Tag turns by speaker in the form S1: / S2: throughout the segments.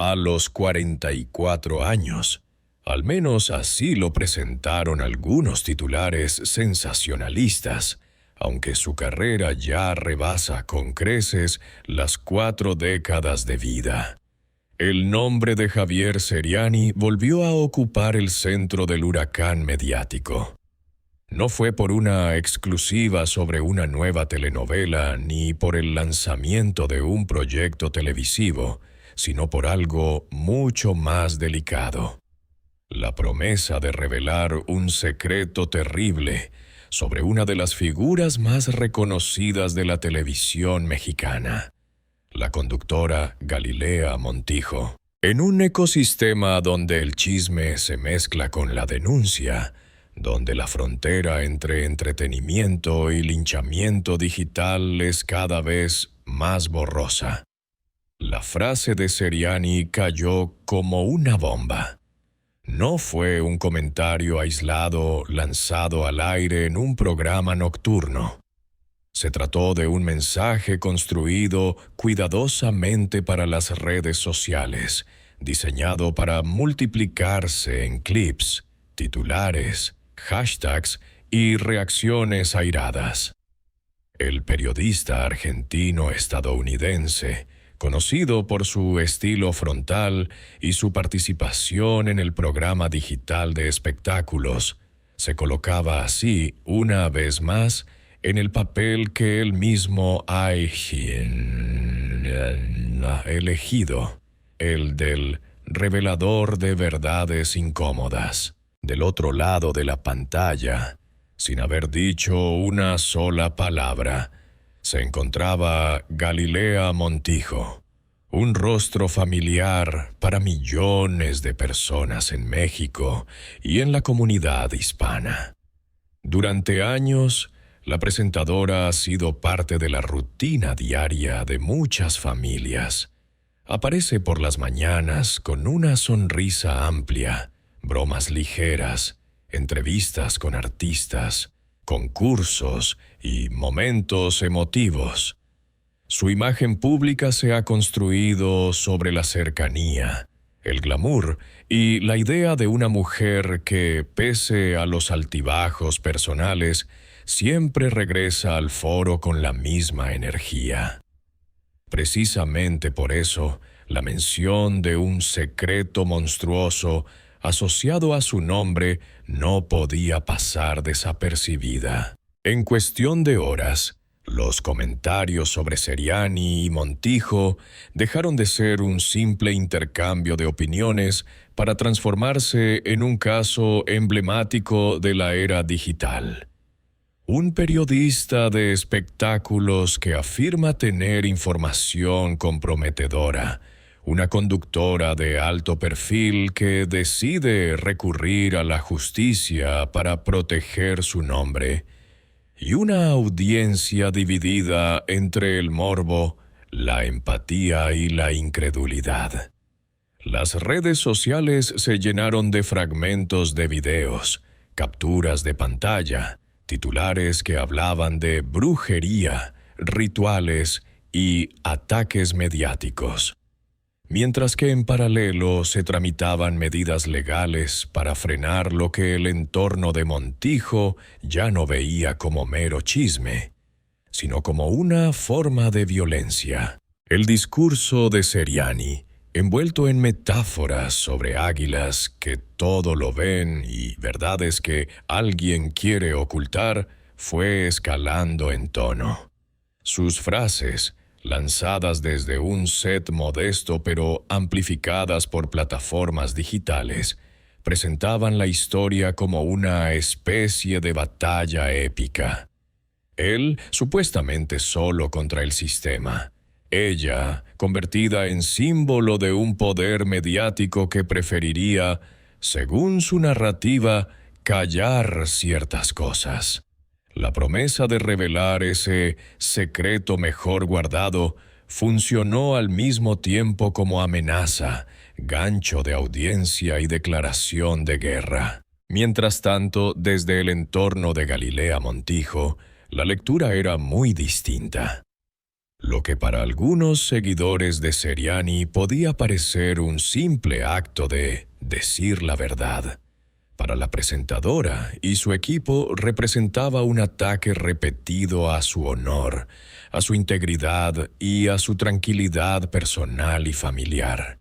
S1: A los 44 años, al menos así lo presentaron algunos titulares sensacionalistas, aunque su carrera ya rebasa con creces las 4 décadas de vida. El nombre de Javier Seriani volvió a ocupar el centro del huracán mediático. No fue por una exclusiva sobre una nueva telenovela ni por el lanzamiento de un proyecto televisivo, sino por algo mucho más delicado: la promesa de revelar un secreto terrible sobre una de las figuras más reconocidas de la televisión mexicana, la conductora Galilea Montijo. En un ecosistema donde el chisme se mezcla con la denuncia, donde la frontera entre entretenimiento y linchamiento digital es cada vez más borrosa, la frase de Seriani cayó como una bomba. No fue un comentario aislado lanzado al aire en un programa nocturno. Se trató de un mensaje construido cuidadosamente para las redes sociales, diseñado para multiplicarse en clips, titulares, hashtags y reacciones airadas. El periodista argentino-estadounidense, conocido por su estilo frontal y su participación en el programa digital de espectáculos, se colocaba así, una vez más, en el papel que él mismo ha elegido, el del revelador de verdades incómodas. Del otro lado de la pantalla, sin haber dicho una sola palabra, se encontraba Galilea Montijo, un rostro familiar para millones de personas en México y en la comunidad hispana. Durante años, la presentadora ha sido parte de la rutina diaria de muchas familias. Aparece por las mañanas con una sonrisa amplia, bromas ligeras, entrevistas con artistas, concursos y momentos emotivos. Su imagen pública se ha construido sobre la cercanía, el glamour y la idea de una mujer que, pese a los altibajos personales, siempre regresa al foro con la misma energía. Precisamente por eso, la mención de un secreto monstruoso asociado a su nombre no podía pasar desapercibida. En cuestión de horas, los comentarios sobre Seriani y Montijo dejaron de ser un simple intercambio de opiniones para transformarse en un caso emblemático de la era digital. Un periodista de espectáculos que afirma tener información comprometedora, una conductora de alto perfil que decide recurrir a la justicia para proteger su nombre, y una audiencia dividida entre el morbo, la empatía y la incredulidad. Las redes sociales se llenaron de fragmentos de videos, capturas de pantalla, titulares que hablaban de brujería, rituales y ataques mediáticos, mientras que en paralelo se tramitaban medidas legales para frenar lo que el entorno de Montijo ya no veía como mero chisme, sino como una forma de violencia. El discurso de Seriani, envuelto en metáforas sobre águilas que todo lo ven y verdades que alguien quiere ocultar, fue escalando en tono. Sus frases, lanzadas desde un set modesto pero amplificadas por plataformas digitales, presentaban la historia como una especie de batalla épica. Él, supuestamente solo contra el sistema. Ella, convertida en símbolo de un poder mediático que preferiría, según su narrativa, callar ciertas cosas. La promesa de revelar ese secreto mejor guardado funcionó al mismo tiempo como amenaza, gancho de audiencia y declaración de guerra. Mientras tanto, desde el entorno de Galilea Montijo, la lectura era muy distinta. Lo que para algunos seguidores de Seriani podía parecer un simple acto de decir la verdad, para la presentadora y su equipo representaba un ataque repetido a su honor, a su integridad y a su tranquilidad personal y familiar.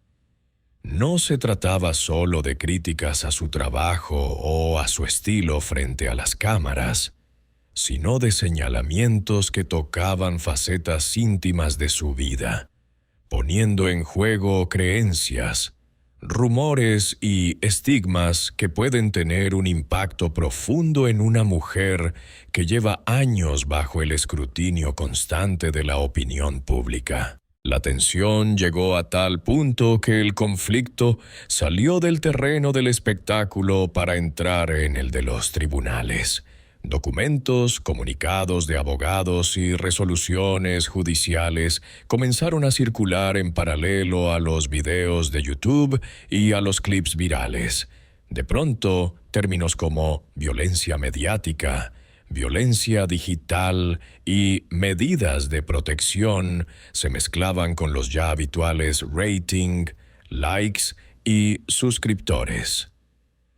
S1: No se trataba solo de críticas a su trabajo o a su estilo frente a las cámaras, sino de señalamientos que tocaban facetas íntimas de su vida, poniendo en juego creencias, rumores y estigmas que pueden tener un impacto profundo en una mujer que lleva años bajo el escrutinio constante de la opinión pública. La tensión llegó a tal punto que el conflicto salió del terreno del espectáculo para entrar en el de los tribunales. Documentos, comunicados de abogados y resoluciones judiciales comenzaron a circular en paralelo a los videos de YouTube y a los clips virales. De pronto, términos como violencia mediática, violencia digital y medidas de protección se mezclaban con los ya habituales rating, likes y suscriptores.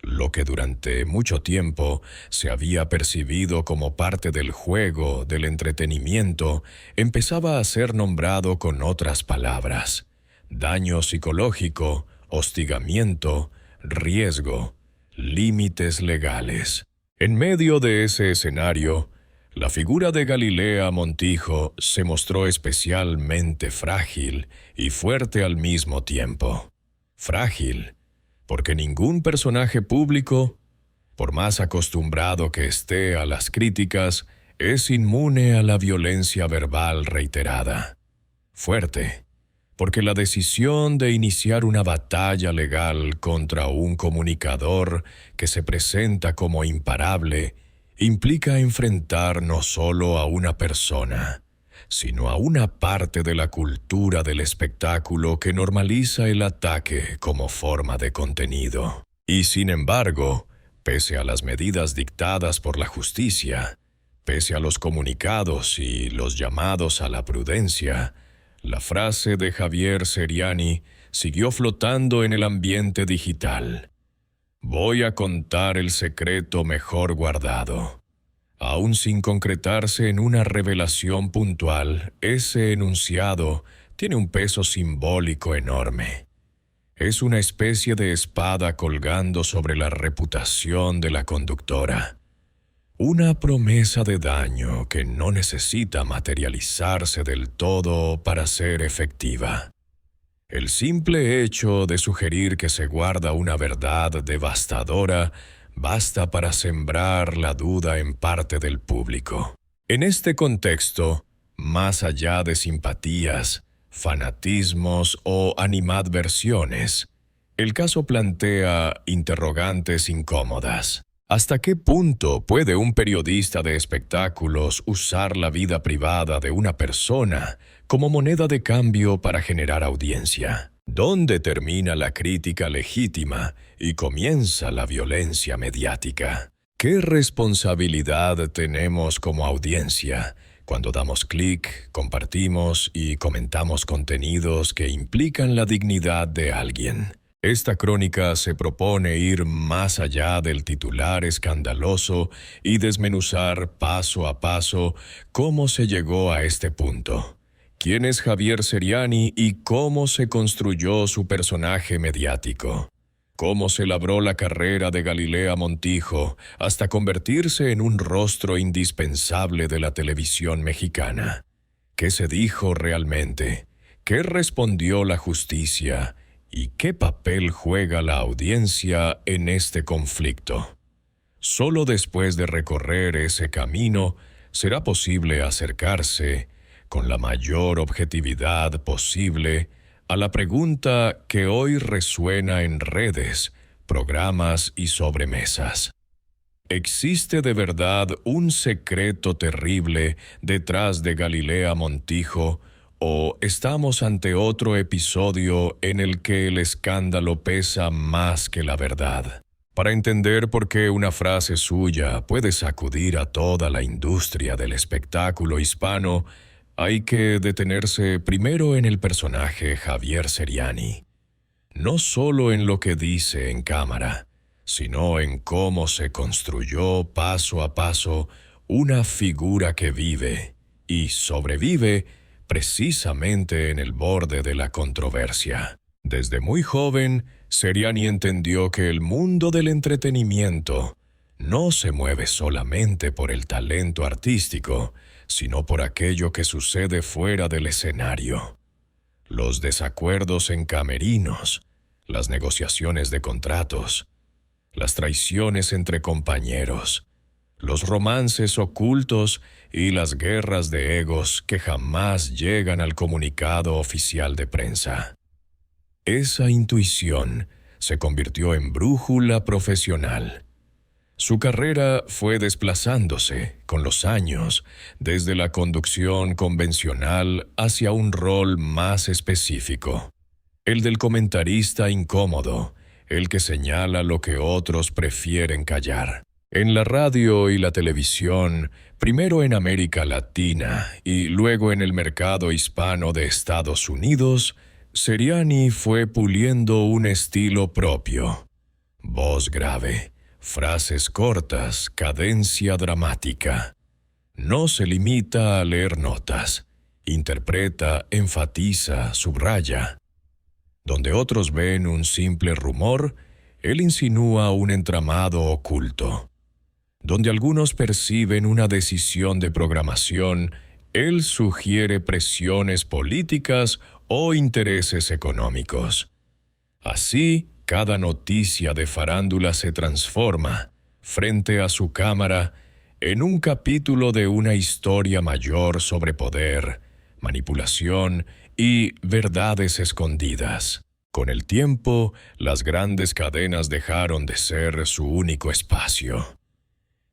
S1: Lo que durante mucho tiempo se había percibido como parte del juego, del entretenimiento, empezaba a ser nombrado con otras palabras: daño psicológico, hostigamiento, riesgo, límites legales. En medio de ese escenario, la figura de Galilea Montijo se mostró especialmente frágil y fuerte al mismo tiempo. Frágil, porque ningún personaje público, por más acostumbrado que esté a las críticas, es inmune a la violencia verbal reiterada. Fuerte, porque la decisión de iniciar una batalla legal contra un comunicador que se presenta como imparable implica enfrentar no solo a una persona, sino a una parte de la cultura del espectáculo que normaliza el ataque como forma de contenido. Y sin embargo, pese a las medidas dictadas por la justicia, pese a los comunicados y los llamados a la prudencia, la frase de Javier Seriani siguió flotando en el ambiente digital. Voy a contar el secreto mejor guardado. Aún sin concretarse en una revelación puntual, ese enunciado tiene un peso simbólico enorme. Es una especie de espada colgando sobre la reputación de la conductora. Una promesa de daño que no necesita materializarse del todo para ser efectiva. El simple hecho de sugerir que se guarda una verdad devastadora basta para sembrar la duda en parte del público. En este contexto, más allá de simpatías, fanatismos o animadversiones, el caso plantea interrogantes incómodas. ¿Hasta qué punto puede un periodista de espectáculos usar la vida privada de una persona como moneda de cambio para generar audiencia? ¿Dónde termina la crítica legítima y comienza la violencia mediática? ¿Qué responsabilidad tenemos como audiencia cuando damos clic, compartimos y comentamos contenidos que implican la dignidad de alguien? Esta crónica se propone ir más allá del titular escandaloso y desmenuzar paso a paso cómo se llegó a este punto. ¿Quién es Javier Seriani y cómo se construyó su personaje mediático? ¿Cómo se labró la carrera de Galilea Montijo hasta convertirse en un rostro indispensable de la televisión mexicana? ¿Qué se dijo realmente? ¿Qué respondió la justicia? ¿Y qué papel juega la audiencia en este conflicto? Solo después de recorrer ese camino será posible acercarse, con la mayor objetividad posible, a la pregunta que hoy resuena en redes, programas y sobremesas. ¿Existe de verdad un secreto terrible detrás de Galilea Montijo, o estamos ante otro episodio en el que el escándalo pesa más que la verdad? Para entender por qué una frase suya puede sacudir a toda la industria del espectáculo hispano, hay que detenerse primero en el personaje Javier Seriani, no solo en lo que dice en cámara, sino en cómo se construyó paso a paso una figura que vive y sobrevive precisamente en el borde de la controversia. Desde muy joven, Seriani entendió que el mundo del entretenimiento no se mueve solamente por el talento artístico, sino por aquello que sucede fuera del escenario. Los desacuerdos en camerinos, las negociaciones de contratos, las traiciones entre compañeros, los romances ocultos y las guerras de egos que jamás llegan al comunicado oficial de prensa. Esa intuición se convirtió en brújula profesional. Su carrera fue desplazándose, con los años, desde la conducción convencional hacia un rol más específico, el del comentarista incómodo, el que señala lo que otros prefieren callar. En la radio y la televisión, primero en América Latina y luego en el mercado hispano de Estados Unidos, Seriani fue puliendo un estilo propio. Voz grave, frases cortas, cadencia dramática. No se limita a leer notas. Interpreta, enfatiza, subraya. Donde otros ven un simple rumor, él insinúa un entramado oculto. Donde algunos perciben una decisión de programación, él sugiere presiones políticas o intereses económicos. Así, cada noticia de farándula se transforma, frente a su cámara, en un capítulo de una historia mayor sobre poder, manipulación y verdades escondidas. Con el tiempo, las grandes cadenas dejaron de ser su único espacio.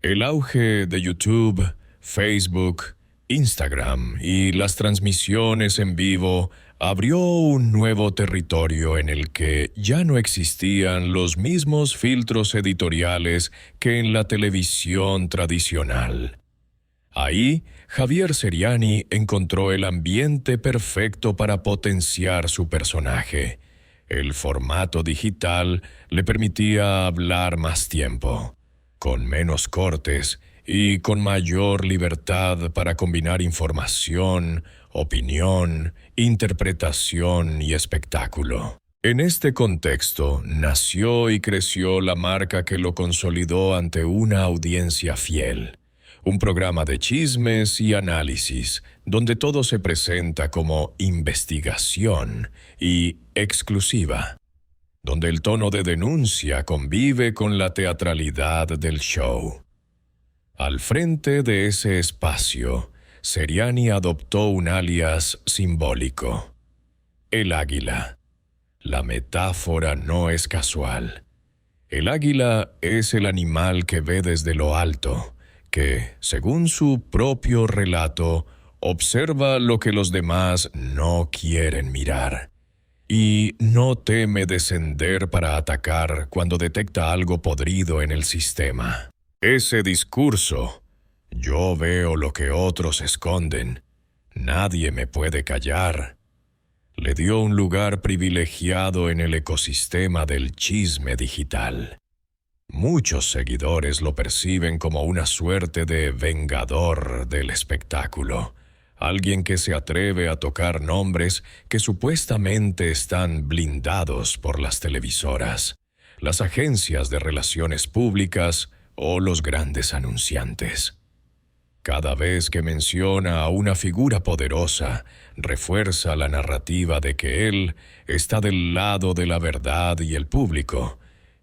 S1: El auge de YouTube, Facebook, Instagram y las transmisiones en vivo abrió un nuevo territorio en el que ya no existían los mismos filtros editoriales que en la televisión tradicional. Ahí, Javier Seriani encontró el ambiente perfecto para potenciar su personaje. El formato digital le permitía hablar más tiempo, con menos cortes y con mayor libertad para combinar información, opinión, interpretación y espectáculo. En este contexto, nació y creció la marca que lo consolidó ante una audiencia fiel. Un programa de chismes y análisis, donde todo se presenta como investigación y exclusiva, donde el tono de denuncia convive con la teatralidad del show. Al frente de ese espacio, Seriani adoptó un alias simbólico: el águila. La metáfora no es casual. El águila es el animal que ve desde lo alto, que, según su propio relato, observa lo que los demás no quieren mirar, y no teme descender para atacar cuando detecta algo podrido en el sistema. Ese discurso, yo veo lo que otros esconden, nadie me puede callar, le dio un lugar privilegiado en el ecosistema del chisme digital. Muchos seguidores lo perciben como una suerte de vengador del espectáculo, alguien que se atreve a tocar nombres que supuestamente están blindados por las televisoras, las agencias de relaciones públicas o los grandes anunciantes. Cada vez que menciona a una figura poderosa, refuerza la narrativa de que él está del lado de la verdad y el público,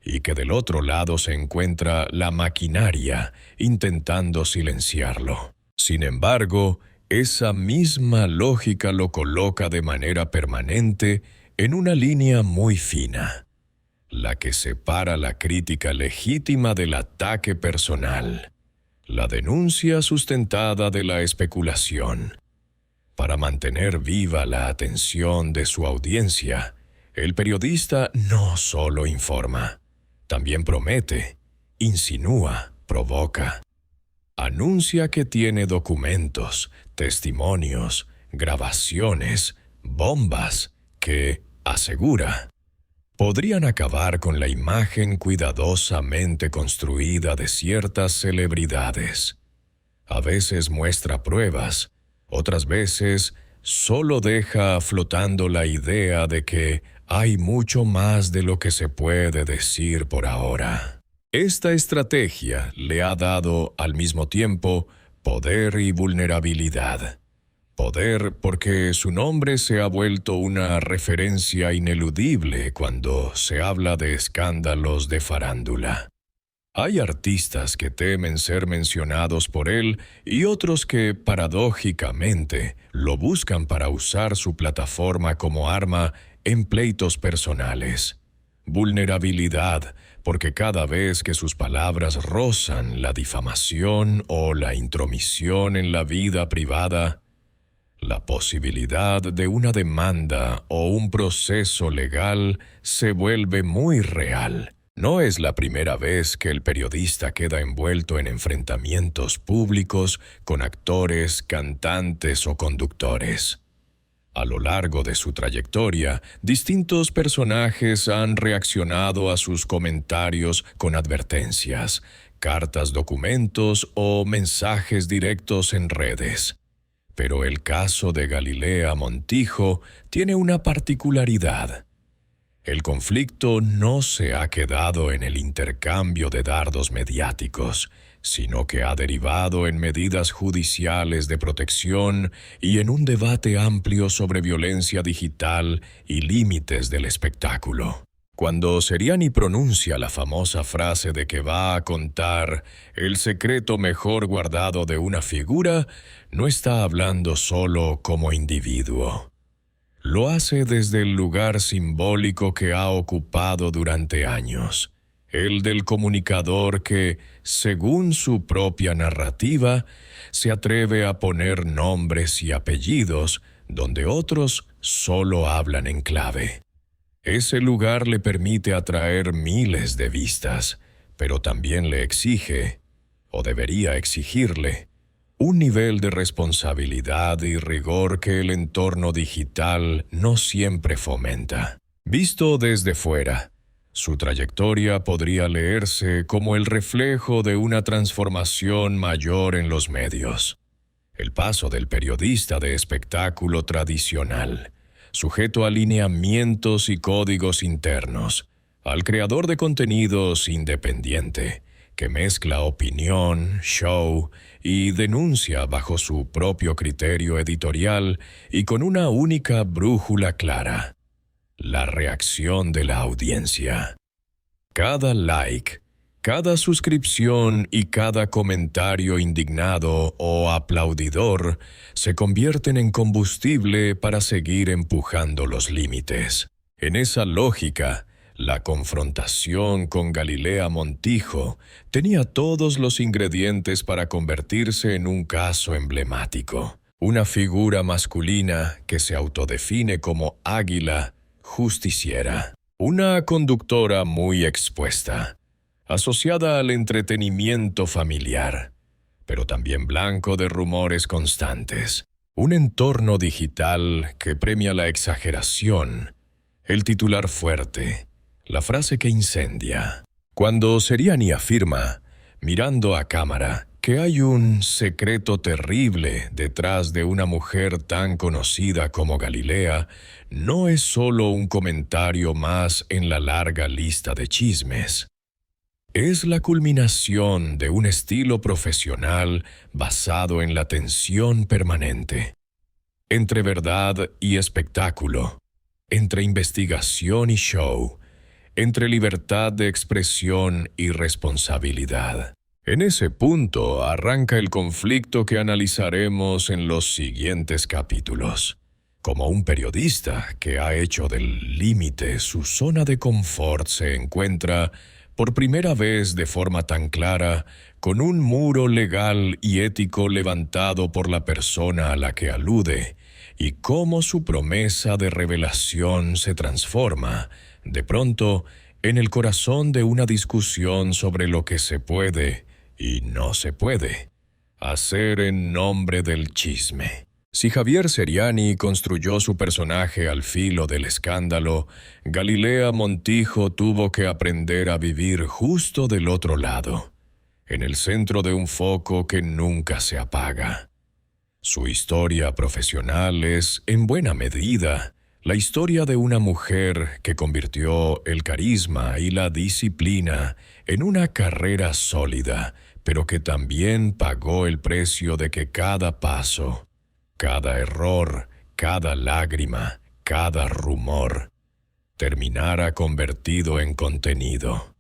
S1: y que del otro lado se encuentra la maquinaria intentando silenciarlo. Sin embargo, esa misma lógica lo coloca de manera permanente en una línea muy fina, la que separa la crítica legítima del ataque personal, la denuncia sustentada de la especulación. Para mantener viva la atención de su audiencia, el periodista no solo informa, también promete, insinúa, provoca. Anuncia que tiene documentos, testimonios, grabaciones, bombas, que, asegura, podrían acabar con la imagen cuidadosamente construida de ciertas celebridades. A veces muestra pruebas, otras veces solo deja flotando la idea de que hay mucho más de lo que se puede decir por ahora. Esta estrategia le ha dado al mismo tiempo poder y vulnerabilidad. Poder porque su nombre se ha vuelto una referencia ineludible cuando se habla de escándalos de farándula. Hay artistas que temen ser mencionados por él y otros que, paradójicamente, lo buscan para usar su plataforma como arma en pleitos personales. Vulnerabilidad, porque cada vez que sus palabras rozan la difamación o la intromisión en la vida privada, la posibilidad de una demanda o un proceso legal se vuelve muy real. No es la primera vez que el periodista queda envuelto en enfrentamientos públicos con actores, cantantes o conductores. A lo largo de su trayectoria, distintos personajes han reaccionado a sus comentarios con advertencias, cartas, documentos o mensajes directos en redes. Pero el caso de Galilea Montijo tiene una particularidad. El conflicto no se ha quedado en el intercambio de dardos mediáticos, sino que ha derivado en medidas judiciales de protección y en un debate amplio sobre violencia digital y límites del espectáculo. Cuando Seriani pronuncia la famosa frase de que va a contar el secreto mejor guardado de una figura, no está hablando solo como individuo. Lo hace desde el lugar simbólico que ha ocupado durante años, el del comunicador que, según su propia narrativa, se atreve a poner nombres y apellidos donde otros solo hablan en clave. Ese lugar le permite atraer miles de vistas, pero también le exige, o debería exigirle, un nivel de responsabilidad y rigor que el entorno digital no siempre fomenta. Visto desde fuera, su trayectoria podría leerse como el reflejo de una transformación mayor en los medios. El paso del periodista de espectáculo tradicional, sujeto a lineamientos y códigos internos, al creador de contenidos independiente, que mezcla opinión, show y denuncia bajo su propio criterio editorial y con una única brújula clara: la reacción de la audiencia. Cada like, cada suscripción y cada comentario indignado o aplaudidor se convierten en combustible para seguir empujando los límites. En esa lógica, la confrontación con Galilea Montijo tenía todos los ingredientes para convertirse en un caso emblemático. Una figura masculina que se autodefine como águila justiciera. Una conductora muy expuesta, asociada al entretenimiento familiar, pero también blanco de rumores constantes. Un entorno digital que premia la exageración, el titular fuerte, la frase que incendia. Cuando Seriani afirma, mirando a cámara, que hay un secreto terrible detrás de una mujer tan conocida como Galilea, no es solo un comentario más en la larga lista de chismes. Es la culminación de un estilo profesional basado en la tensión permanente, entre verdad y espectáculo, entre investigación y show, entre libertad de expresión y responsabilidad. En ese punto arranca el conflicto que analizaremos en los siguientes capítulos. Como un periodista que ha hecho del límite su zona de confort se encuentra, por primera vez de forma tan clara, con un muro legal y ético levantado por la persona a la que alude, y cómo su promesa de revelación se transforma, de pronto, en el corazón de una discusión sobre lo que se puede y no se puede hacer en nombre del chisme. Si Javier Seriani construyó su personaje al filo del escándalo, Galilea Montijo tuvo que aprender a vivir justo del otro lado, en el centro de un foco que nunca se apaga. Su historia profesional es, en buena medida, la historia de una mujer que convirtió el carisma y la disciplina en una carrera sólida, pero que también pagó el precio de que cada paso, cada error, cada lágrima, cada rumor, terminara convertido en contenido.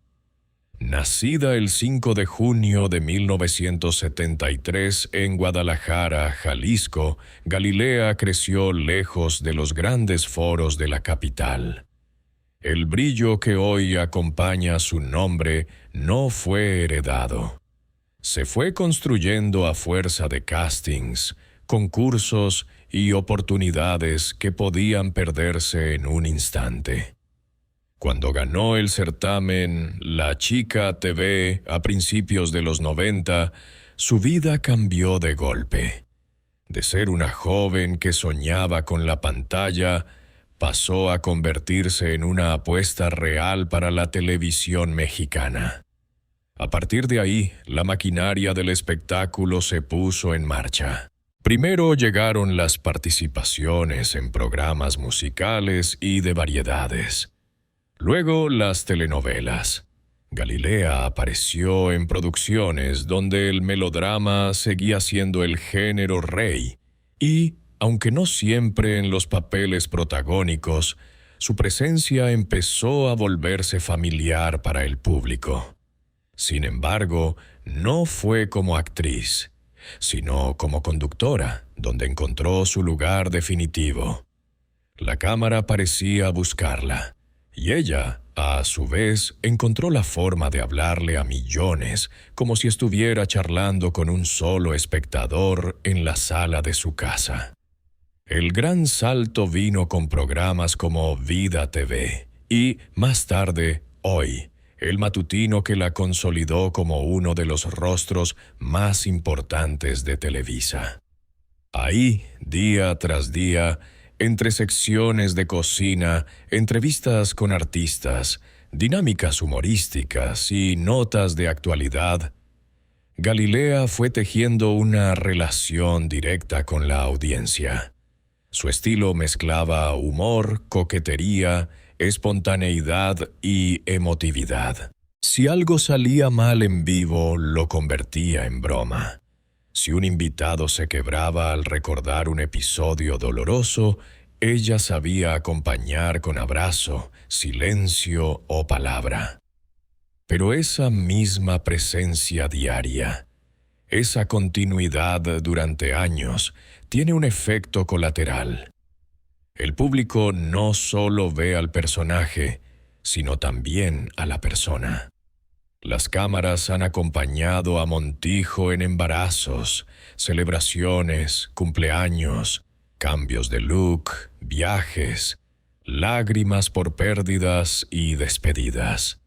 S1: Nacida el 5 de junio de 1973 en Guadalajara, Jalisco, Galilea creció lejos de los grandes foros de la capital. El brillo que hoy acompaña su nombre no fue heredado. Se fue construyendo a fuerza de castings, concursos y oportunidades que podían perderse en un instante. Cuando ganó el certamen La Chica TV a principios de los 90, su vida cambió de golpe. De ser una joven que soñaba con la pantalla, pasó a convertirse en una apuesta real para la televisión mexicana. A partir de ahí, la maquinaria del espectáculo se puso en marcha. Primero llegaron las participaciones en programas musicales y de variedades. Luego las telenovelas. Galilea apareció en producciones donde el melodrama seguía siendo el género rey y, aunque no siempre en los papeles protagónicos, su presencia empezó a volverse familiar para el público. Sin embargo, no fue como actriz, sino como conductora, donde encontró su lugar definitivo. La cámara parecía buscarla, y ella, a su vez, encontró la forma de hablarle a millones, como si estuviera charlando con un solo espectador en la sala de su casa. El gran salto vino con programas como Vida TV y, más tarde, Hoy, el matutino que la consolidó como uno de los rostros más importantes de Televisa. Ahí, día tras día, entre secciones de cocina, entrevistas con artistas, dinámicas humorísticas y notas de actualidad, Galilea fue tejiendo una relación directa con la audiencia. Su estilo mezclaba humor, coquetería, espontaneidad y emotividad. Si algo salía mal en vivo, lo convertía en broma. Si un invitado se quebraba al recordar un episodio doloroso, ella sabía acompañar con abrazo, silencio o palabra. Pero esa misma presencia diaria, esa continuidad durante años, tiene un efecto colateral. El público no solo ve al personaje, sino también a la persona. Las cámaras han acompañado a Montijo en embarazos, celebraciones, cumpleaños, cambios de look, viajes, lágrimas por pérdidas y despedidas.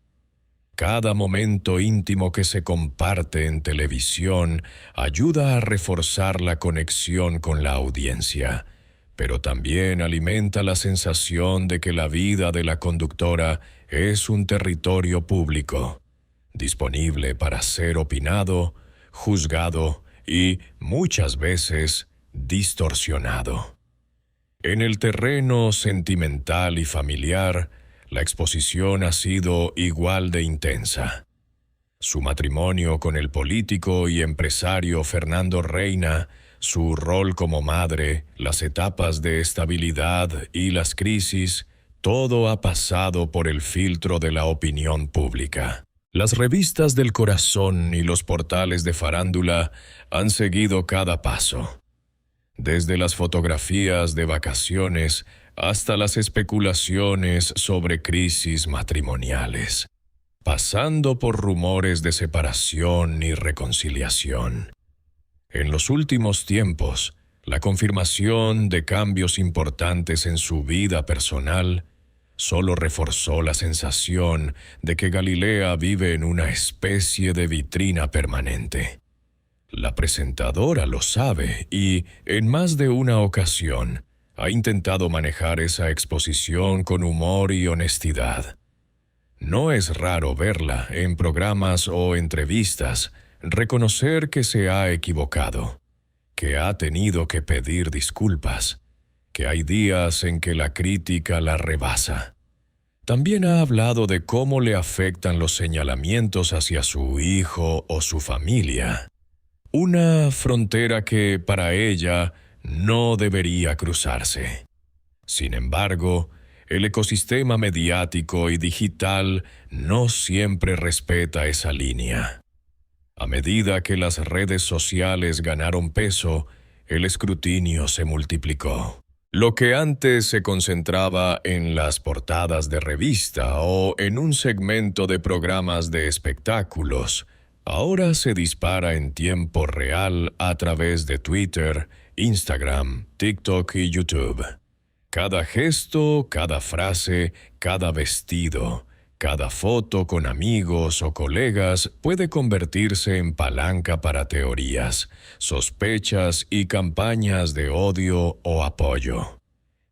S1: Cada momento íntimo que se comparte en televisión ayuda a reforzar la conexión con la audiencia, pero también alimenta la sensación de que la vida de la conductora es un territorio público, disponible para ser opinado, juzgado y, muchas veces, distorsionado. En el terreno sentimental y familiar, la exposición ha sido igual de intensa. Su matrimonio con el político y empresario Fernando Reina, su rol como madre, las etapas de estabilidad y las crisis, todo ha pasado por el filtro de la opinión pública. Las revistas del corazón y los portales de farándula han seguido cada paso. Desde las fotografías de vacaciones hasta las especulaciones sobre crisis matrimoniales, pasando por rumores de separación y reconciliación. En los últimos tiempos, la confirmación de cambios importantes en su vida personal solo reforzó la sensación de que Galilea vive en una especie de vitrina permanente. La presentadora lo sabe y, en más de una ocasión, ha intentado manejar esa exposición con humor y honestidad. No es raro verla en programas o entrevistas reconocer que se ha equivocado, que ha tenido que pedir disculpas, que hay días en que la crítica la rebasa. También ha hablado de cómo le afectan los señalamientos hacia su hijo o su familia. Una frontera que, para ella, no debería cruzarse. Sin embargo, el ecosistema mediático y digital no siempre respeta esa línea. A medida que las redes sociales ganaron peso, el escrutinio se multiplicó. Lo que antes se concentraba en las portadas de revista o en un segmento de programas de espectáculos, ahora se dispara en tiempo real a través de Twitter, Instagram, TikTok y YouTube. Cada gesto, cada frase, cada vestido, cada foto con amigos o colegas puede convertirse en palanca para teorías, sospechas y campañas de odio o apoyo.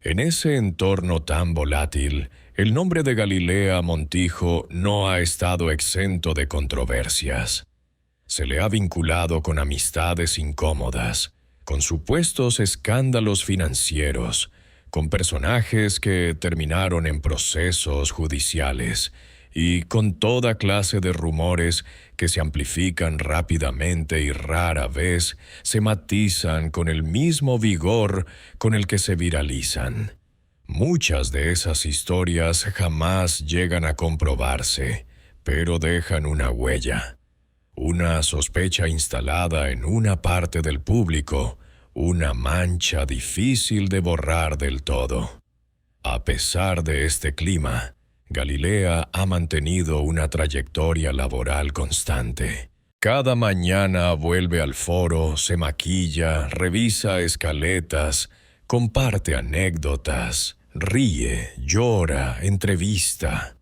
S1: En ese entorno tan volátil, el nombre de Galilea Montijo no ha estado exento de controversias. Se le ha vinculado con amistades incómodas, con supuestos escándalos financieros, con personajes que terminaron en procesos judiciales y con toda clase de rumores que se amplifican rápidamente y rara vez se matizan con el mismo vigor con el que se viralizan. Muchas de esas historias jamás llegan a comprobarse, pero dejan una huella, una sospecha instalada en una parte del público, una mancha difícil de borrar del todo. A pesar de este clima, Galilea ha mantenido una trayectoria laboral constante. Cada mañana vuelve al foro, se maquilla, revisa escaletas, comparte anécdotas, ríe, llora, entrevista.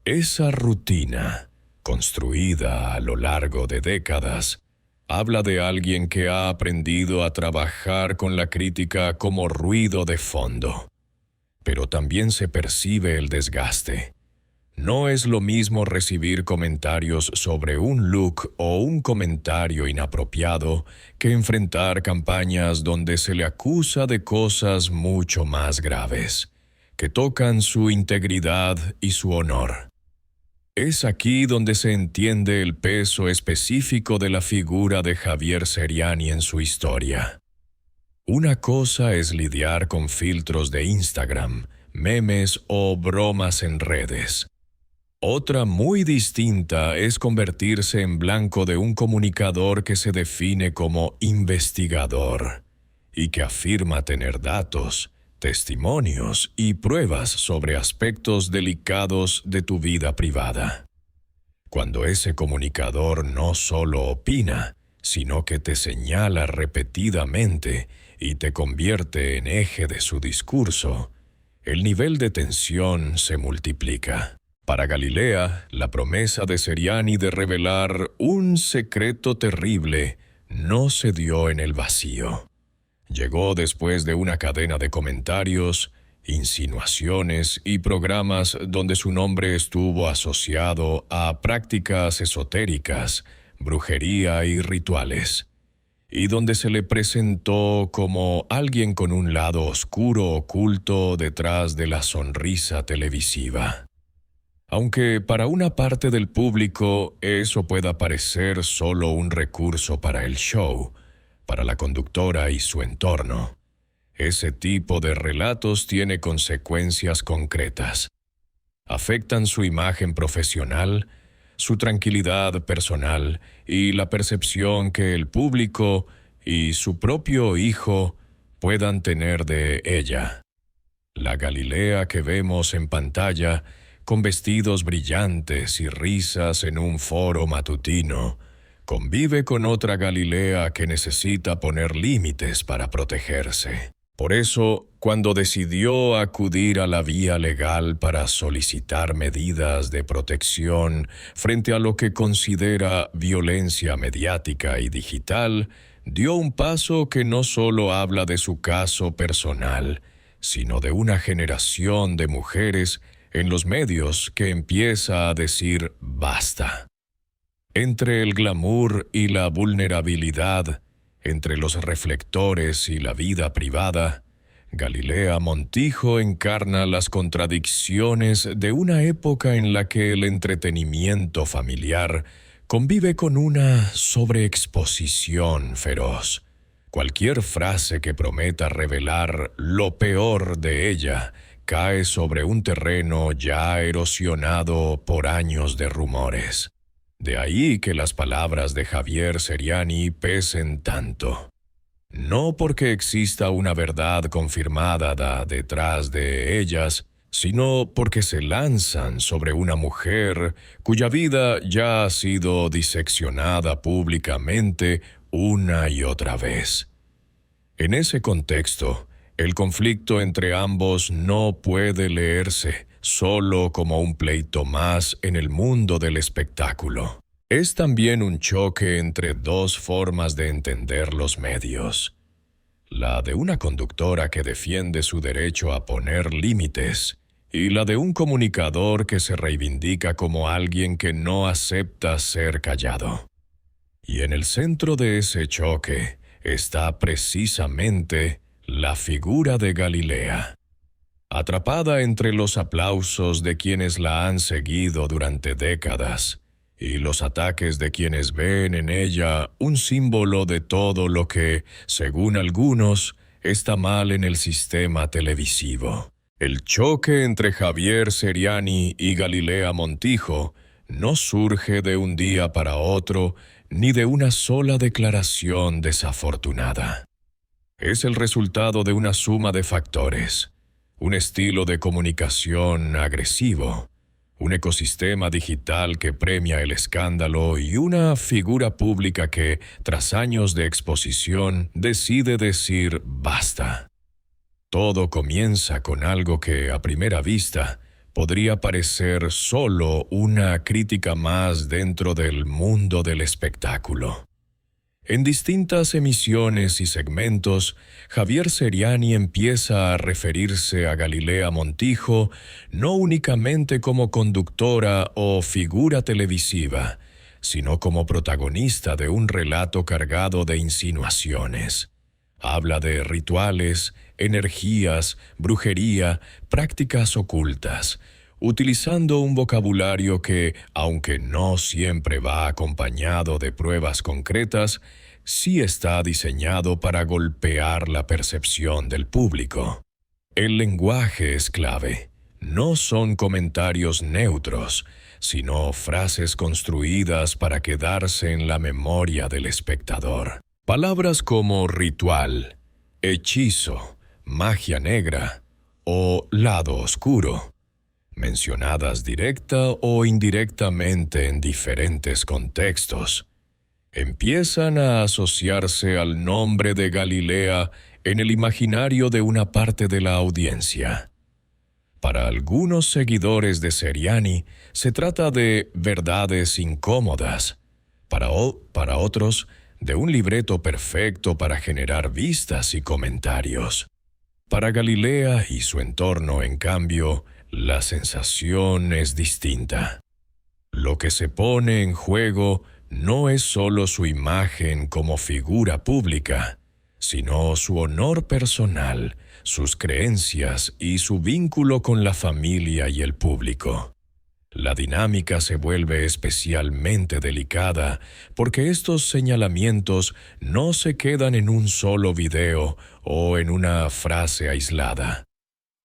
S1: Esa rutina, construida a lo largo de décadas, habla de alguien que ha aprendido a trabajar con la crítica como ruido de fondo. Pero también se percibe el desgaste. No es lo mismo recibir comentarios sobre un look o un comentario inapropiado que enfrentar campañas donde se le acusa de cosas mucho más graves, que tocan su integridad y su honor. Es aquí donde se entiende el peso específico de la figura de Javier Seriani en su historia. Una cosa es lidiar con filtros de Instagram, memes o bromas en redes. Otra muy distinta es convertirse en blanco de un comunicador que se define como investigador y que afirma tener datos, testimonios y pruebas sobre aspectos delicados de tu vida privada. Cuando ese comunicador no solo opina, sino que te señala repetidamente y te convierte en eje de su discurso, el nivel de tensión se multiplica. Para Galilea, la promesa de Seriani de revelar un secreto terrible no se dio en el vacío. Llegó después de una cadena de comentarios, insinuaciones y programas donde su nombre estuvo asociado a prácticas esotéricas, brujería y rituales, y donde se le presentó como alguien con un lado oscuro oculto detrás de la sonrisa televisiva. Aunque para una parte del público eso pueda parecer solo un recurso para el show, para la conductora y su entorno, ese tipo de relatos tiene consecuencias concretas. Afectan su imagen profesional, su tranquilidad personal y la percepción que el público y su propio hijo puedan tener de ella. La Galilea que vemos en pantalla, con vestidos brillantes y risas en un foro matutino, convive con otra Galilea que necesita poner límites para protegerse. Por eso, cuando decidió acudir a la vía legal para solicitar medidas de protección frente a lo que considera violencia mediática y digital, dio un paso que no solo habla de su caso personal, sino de una generación de mujeres en los medios que empieza a decir basta. Entre el glamour y la vulnerabilidad, entre los reflectores y la vida privada, Galilea Montijo encarna las contradicciones de una época en la que el entretenimiento familiar convive con una sobreexposición feroz. Cualquier frase que prometa revelar lo peor de ella cae sobre un terreno ya erosionado por años de rumores. De ahí que las palabras de Javier Seriani pesen tanto. No porque exista una verdad confirmada detrás de ellas, sino porque se lanzan sobre una mujer cuya vida ya ha sido diseccionada públicamente una y otra vez. En ese contexto, el conflicto entre ambos no puede leerse solo como un pleito más en el mundo del espectáculo. Es también un choque entre dos formas de entender los medios. La de una conductora que defiende su derecho a poner límites y la de un comunicador que se reivindica como alguien que no acepta ser callado. Y en el centro de ese choque está precisamente la figura de Galilea. Atrapada entre los aplausos de quienes la han seguido durante décadas y los ataques de quienes ven en ella un símbolo de todo lo que, según algunos, está mal en el sistema televisivo. El choque entre Javier Seriani y Galilea Montijo no surge de un día para otro ni de una sola declaración desafortunada. Es el resultado de una suma de factores, un estilo de comunicación agresivo, un ecosistema digital que premia el escándalo y una figura pública que, tras años de exposición, decide decir basta. Todo comienza con algo que, a primera vista, podría parecer solo una crítica más dentro del mundo del espectáculo. En distintas emisiones y segmentos, Javier Seriani empieza a referirse a Galilea Montijo no únicamente como conductora o figura televisiva, sino como protagonista de un relato cargado de insinuaciones. Habla de rituales, energías, brujería, prácticas ocultas, utilizando un vocabulario que, aunque no siempre va acompañado de pruebas concretas, sí está diseñado para golpear la percepción del público. El lenguaje es clave. No son comentarios neutros, sino frases construidas para quedarse en la memoria del espectador. Palabras como ritual, hechizo, magia negra o lado oscuro, mencionadas directa o indirectamente en diferentes contextos, empiezan a asociarse al nombre de Galilea en el imaginario de una parte de la audiencia. Para algunos seguidores de Seriani, se trata de verdades incómodas. Para otros, de un libreto perfecto para generar vistas y comentarios. Para Galilea y su entorno, en cambio, la sensación es distinta. Lo que se pone en juego no es solo su imagen como figura pública, sino su honor personal, sus creencias y su vínculo con la familia y el público. La dinámica se vuelve especialmente delicada porque estos señalamientos no se quedan en un solo video o en una frase aislada.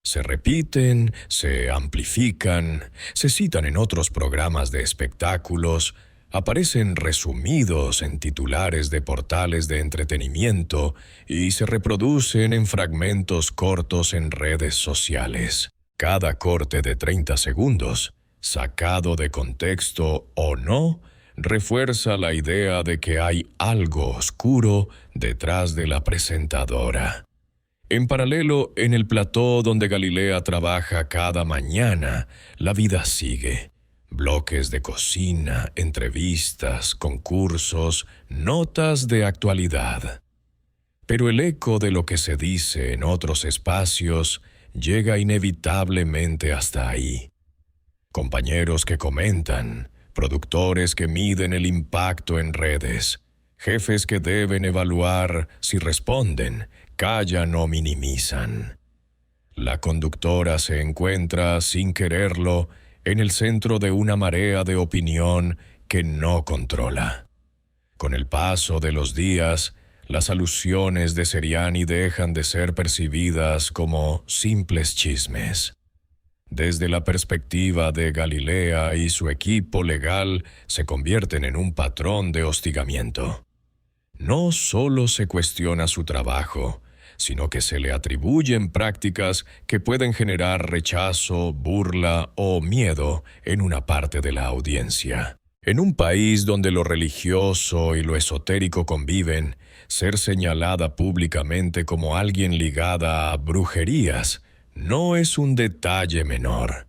S1: Se repiten, se amplifican, se citan en otros programas de espectáculos, aparecen resumidos en titulares de portales de entretenimiento y se reproducen en fragmentos cortos en redes sociales. Cada corte de 30 segundos, sacado de contexto o no, refuerza la idea de que hay algo oscuro detrás de la presentadora. En paralelo, en el plató donde Galilea trabaja cada mañana, la vida sigue. Bloques de cocina, entrevistas, concursos, notas de actualidad. Pero el eco de lo que se dice en otros espacios llega inevitablemente hasta ahí. Compañeros que comentan, productores que miden el impacto en redes, jefes que deben evaluar si responden, callan o minimizan. La conductora se encuentra, sin quererlo, en el centro de una marea de opinión que no controla. Con el paso de los días, las alusiones de Seriani dejan de ser percibidas como simples chismes. Desde la perspectiva de Galilea y su equipo legal, se convierten en un patrón de hostigamiento. No solo se cuestiona su trabajo, sino que se le atribuyen prácticas que pueden generar rechazo, burla o miedo en una parte de la audiencia. En un país donde lo religioso y lo esotérico conviven, ser señalada públicamente como alguien ligada a brujerías no es un detalle menor.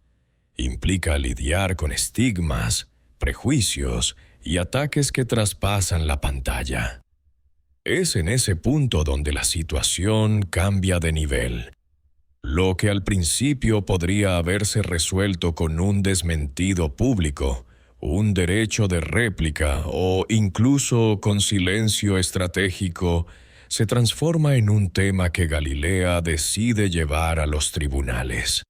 S1: Implica lidiar con estigmas, prejuicios y ataques que traspasan la pantalla. Es en ese punto donde la situación cambia de nivel. Lo que al principio podría haberse resuelto con un desmentido público, un derecho de réplica o incluso con silencio estratégico, se transforma en un tema que Galilea decide llevar a los tribunales.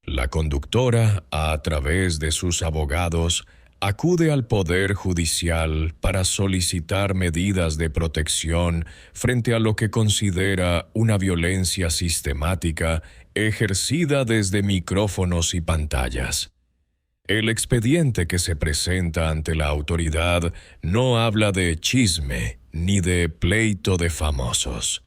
S1: La conductora, a través de sus abogados, acude al Poder Judicial para solicitar medidas de protección frente a lo que considera una violencia sistemática ejercida desde micrófonos y pantallas. El expediente que se presenta ante la autoridad no habla de chisme ni de pleito de famosos.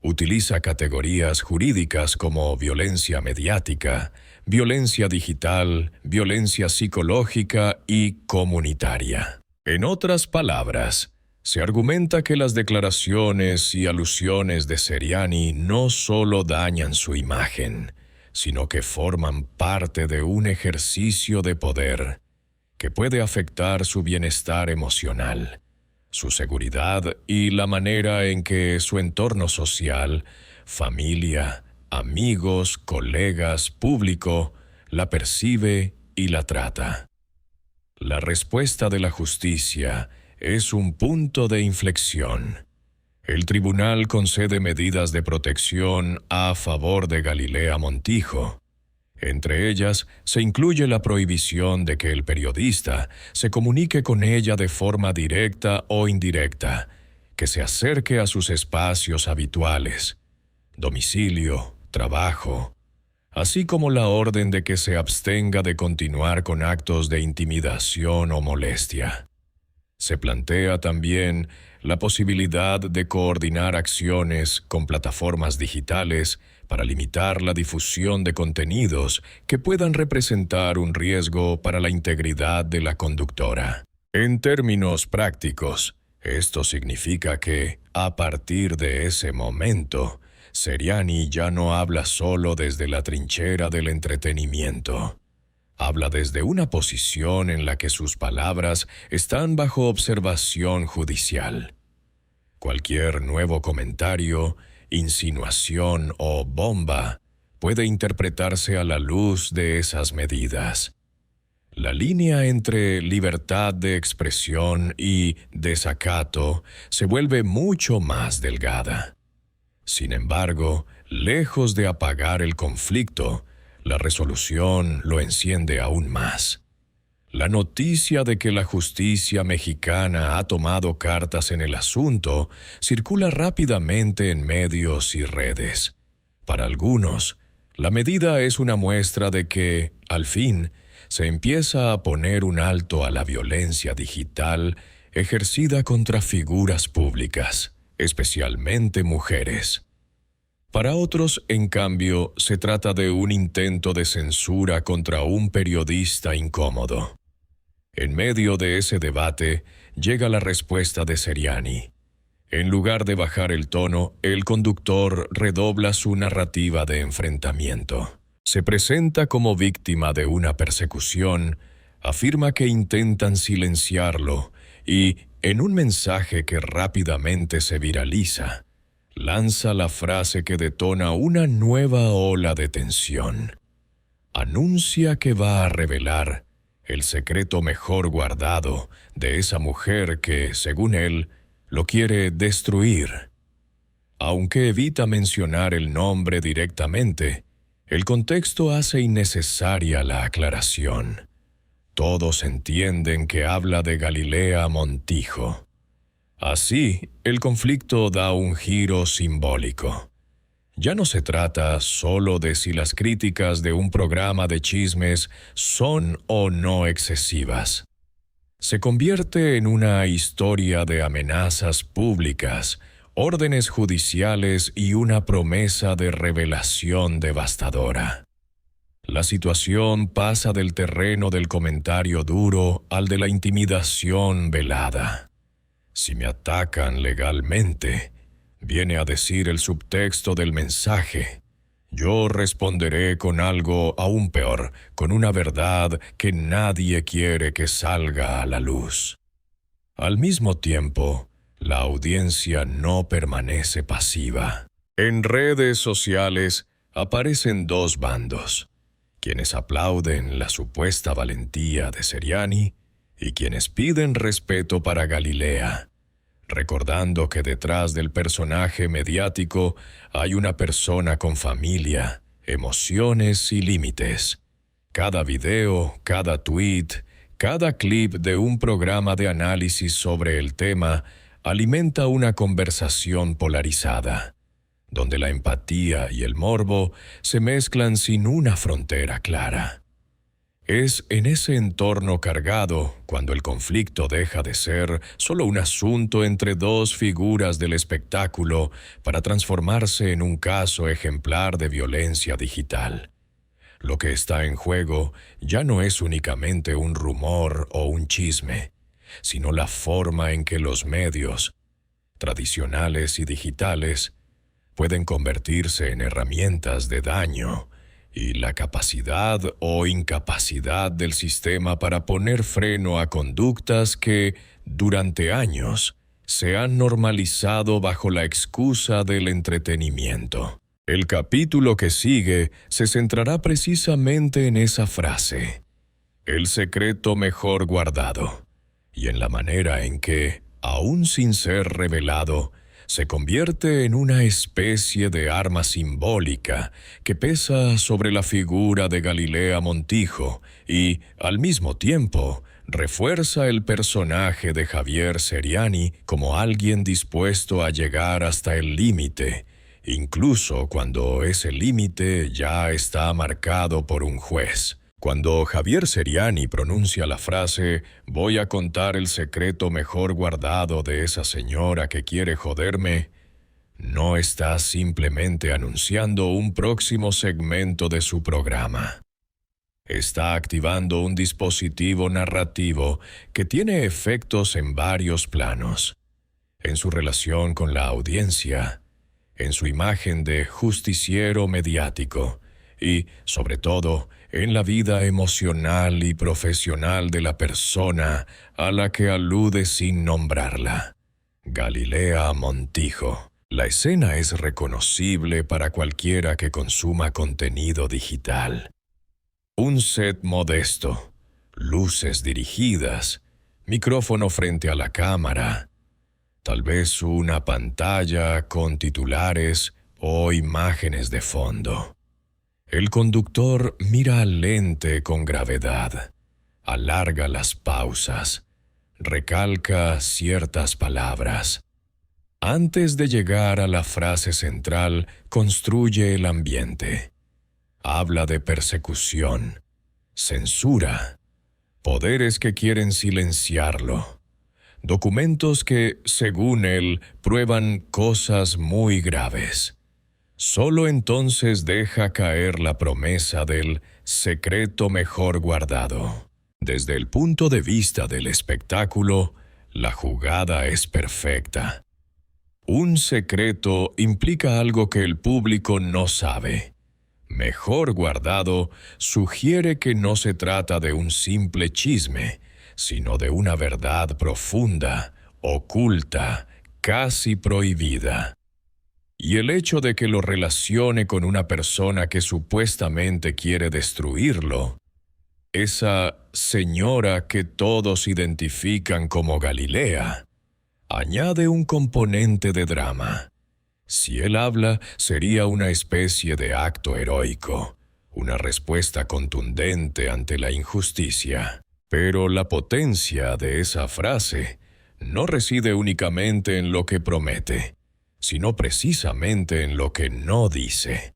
S1: Utiliza categorías jurídicas como violencia mediática, violencia digital, violencia psicológica y comunitaria. En otras palabras, se argumenta que las declaraciones y alusiones de Seriani no solo dañan su imagen, sino que forman parte de un ejercicio de poder que puede afectar su bienestar emocional, su seguridad y la manera en que su entorno social, familia, amigos, colegas, público, la percibe y la trata. La respuesta de la justicia es un punto de inflexión. El tribunal concede medidas de protección a favor de Galilea Montijo. Entre ellas, se incluye la prohibición de que el periodista se comunique con ella de forma directa o indirecta, que se acerque a sus espacios habituales, domicilio, trabajo, así como la orden de que se abstenga de continuar con actos de intimidación o molestia. Se plantea también la posibilidad de coordinar acciones con plataformas digitales para limitar la difusión de contenidos que puedan representar un riesgo para la integridad de la conductora. En términos prácticos, esto significa que, a partir de ese momento, Seriani ya no habla solo desde la trinchera del entretenimiento. Habla desde una posición en la que sus palabras están bajo observación judicial. Cualquier nuevo comentario, insinuación o bomba puede interpretarse a la luz de esas medidas. La línea entre libertad de expresión y desacato se vuelve mucho más delgada. Sin embargo, lejos de apagar el conflicto, la resolución lo enciende aún más. La noticia de que la justicia mexicana ha tomado cartas en el asunto circula rápidamente en medios y redes. Para algunos, la medida es una muestra de que, al fin, se empieza a poner un alto a la violencia digital ejercida contra figuras públicas, especialmente mujeres. Para otros, en cambio, se trata de un intento de censura contra un periodista incómodo. En medio de ese debate, llega la respuesta de Seriani. En lugar de bajar el tono, el conductor redobla su narrativa de enfrentamiento. Se presenta como víctima de una persecución, afirma que intentan silenciarlo y, en un mensaje que rápidamente se viraliza, lanza la frase que detona una nueva ola de tensión. Anuncia que va a revelar el secreto mejor guardado de esa mujer que, según él, lo quiere destruir. Aunque evita mencionar el nombre directamente, el contexto hace innecesaria la aclaración. Todos entienden que habla de Galilea Montijo. Así, el conflicto da un giro simbólico. Ya no se trata solo de si las críticas de un programa de chismes son o no excesivas. Se convierte en una historia de amenazas públicas, órdenes judiciales y una promesa de revelación devastadora. La situación pasa del terreno del comentario duro al de la intimidación velada. Si me atacan legalmente, viene a decir el subtexto del mensaje, yo responderé con algo aún peor, con una verdad que nadie quiere que salga a la luz. Al mismo tiempo, la audiencia no permanece pasiva. En redes sociales aparecen dos bandos, quienes aplauden la supuesta valentía de Seriani y quienes piden respeto para Galilea, recordando que detrás del personaje mediático hay una persona con familia, emociones y límites. Cada video, cada tweet, cada clip de un programa de análisis sobre el tema alimenta una conversación polarizada, donde la empatía y el morbo se mezclan sin una frontera clara. Es en ese entorno cargado cuando el conflicto deja de ser solo un asunto entre dos figuras del espectáculo para transformarse en un caso ejemplar de violencia digital. Lo que está en juego ya no es únicamente un rumor o un chisme, sino la forma en que los medios, tradicionales y digitales, pueden convertirse en herramientas de daño, y la capacidad o incapacidad del sistema para poner freno a conductas que, durante años, se han normalizado bajo la excusa del entretenimiento. El capítulo que sigue se centrará precisamente en esa frase, el secreto mejor guardado, y en la manera en que, aún sin ser revelado, se convierte en una especie de arma simbólica que pesa sobre la figura de Galilea Montijo y, al mismo tiempo, refuerza el personaje de Javier Seriani como alguien dispuesto a llegar hasta el límite, incluso cuando ese límite ya está marcado por un juez. Cuando Javier Seriani pronuncia la frase «voy a contar el secreto mejor guardado de esa señora que quiere joderme», no está simplemente anunciando un próximo segmento de su programa. Está activando un dispositivo narrativo que tiene efectos en varios planos. En su relación con la audiencia, en su imagen de justiciero mediático y, sobre todo, en la vida emocional y profesional de la persona a la que alude sin nombrarla. Galilea Montijo. La escena es reconocible para cualquiera que consuma contenido digital. Un set modesto, luces dirigidas, micrófono frente a la cámara, tal vez una pantalla con titulares o imágenes de fondo. El conductor mira al lente con gravedad, alarga las pausas, recalca ciertas palabras. Antes de llegar a la frase central, construye el ambiente. Habla de persecución, censura, poderes que quieren silenciarlo, documentos que, según él, prueban cosas muy graves. Solo entonces deja caer la promesa del secreto mejor guardado. Desde el punto de vista del espectáculo, la jugada es perfecta. Un secreto implica algo que el público no sabe. Mejor guardado sugiere que no se trata de un simple chisme, sino de una verdad profunda, oculta, casi prohibida. Y el hecho de que lo relacione con una persona que supuestamente quiere destruirlo, esa señora que todos identifican como Galilea, añade un componente de drama. Si él habla, sería una especie de acto heroico, una respuesta contundente ante la injusticia. Pero la potencia de esa frase no reside únicamente en lo que promete, sino precisamente en lo que no dice.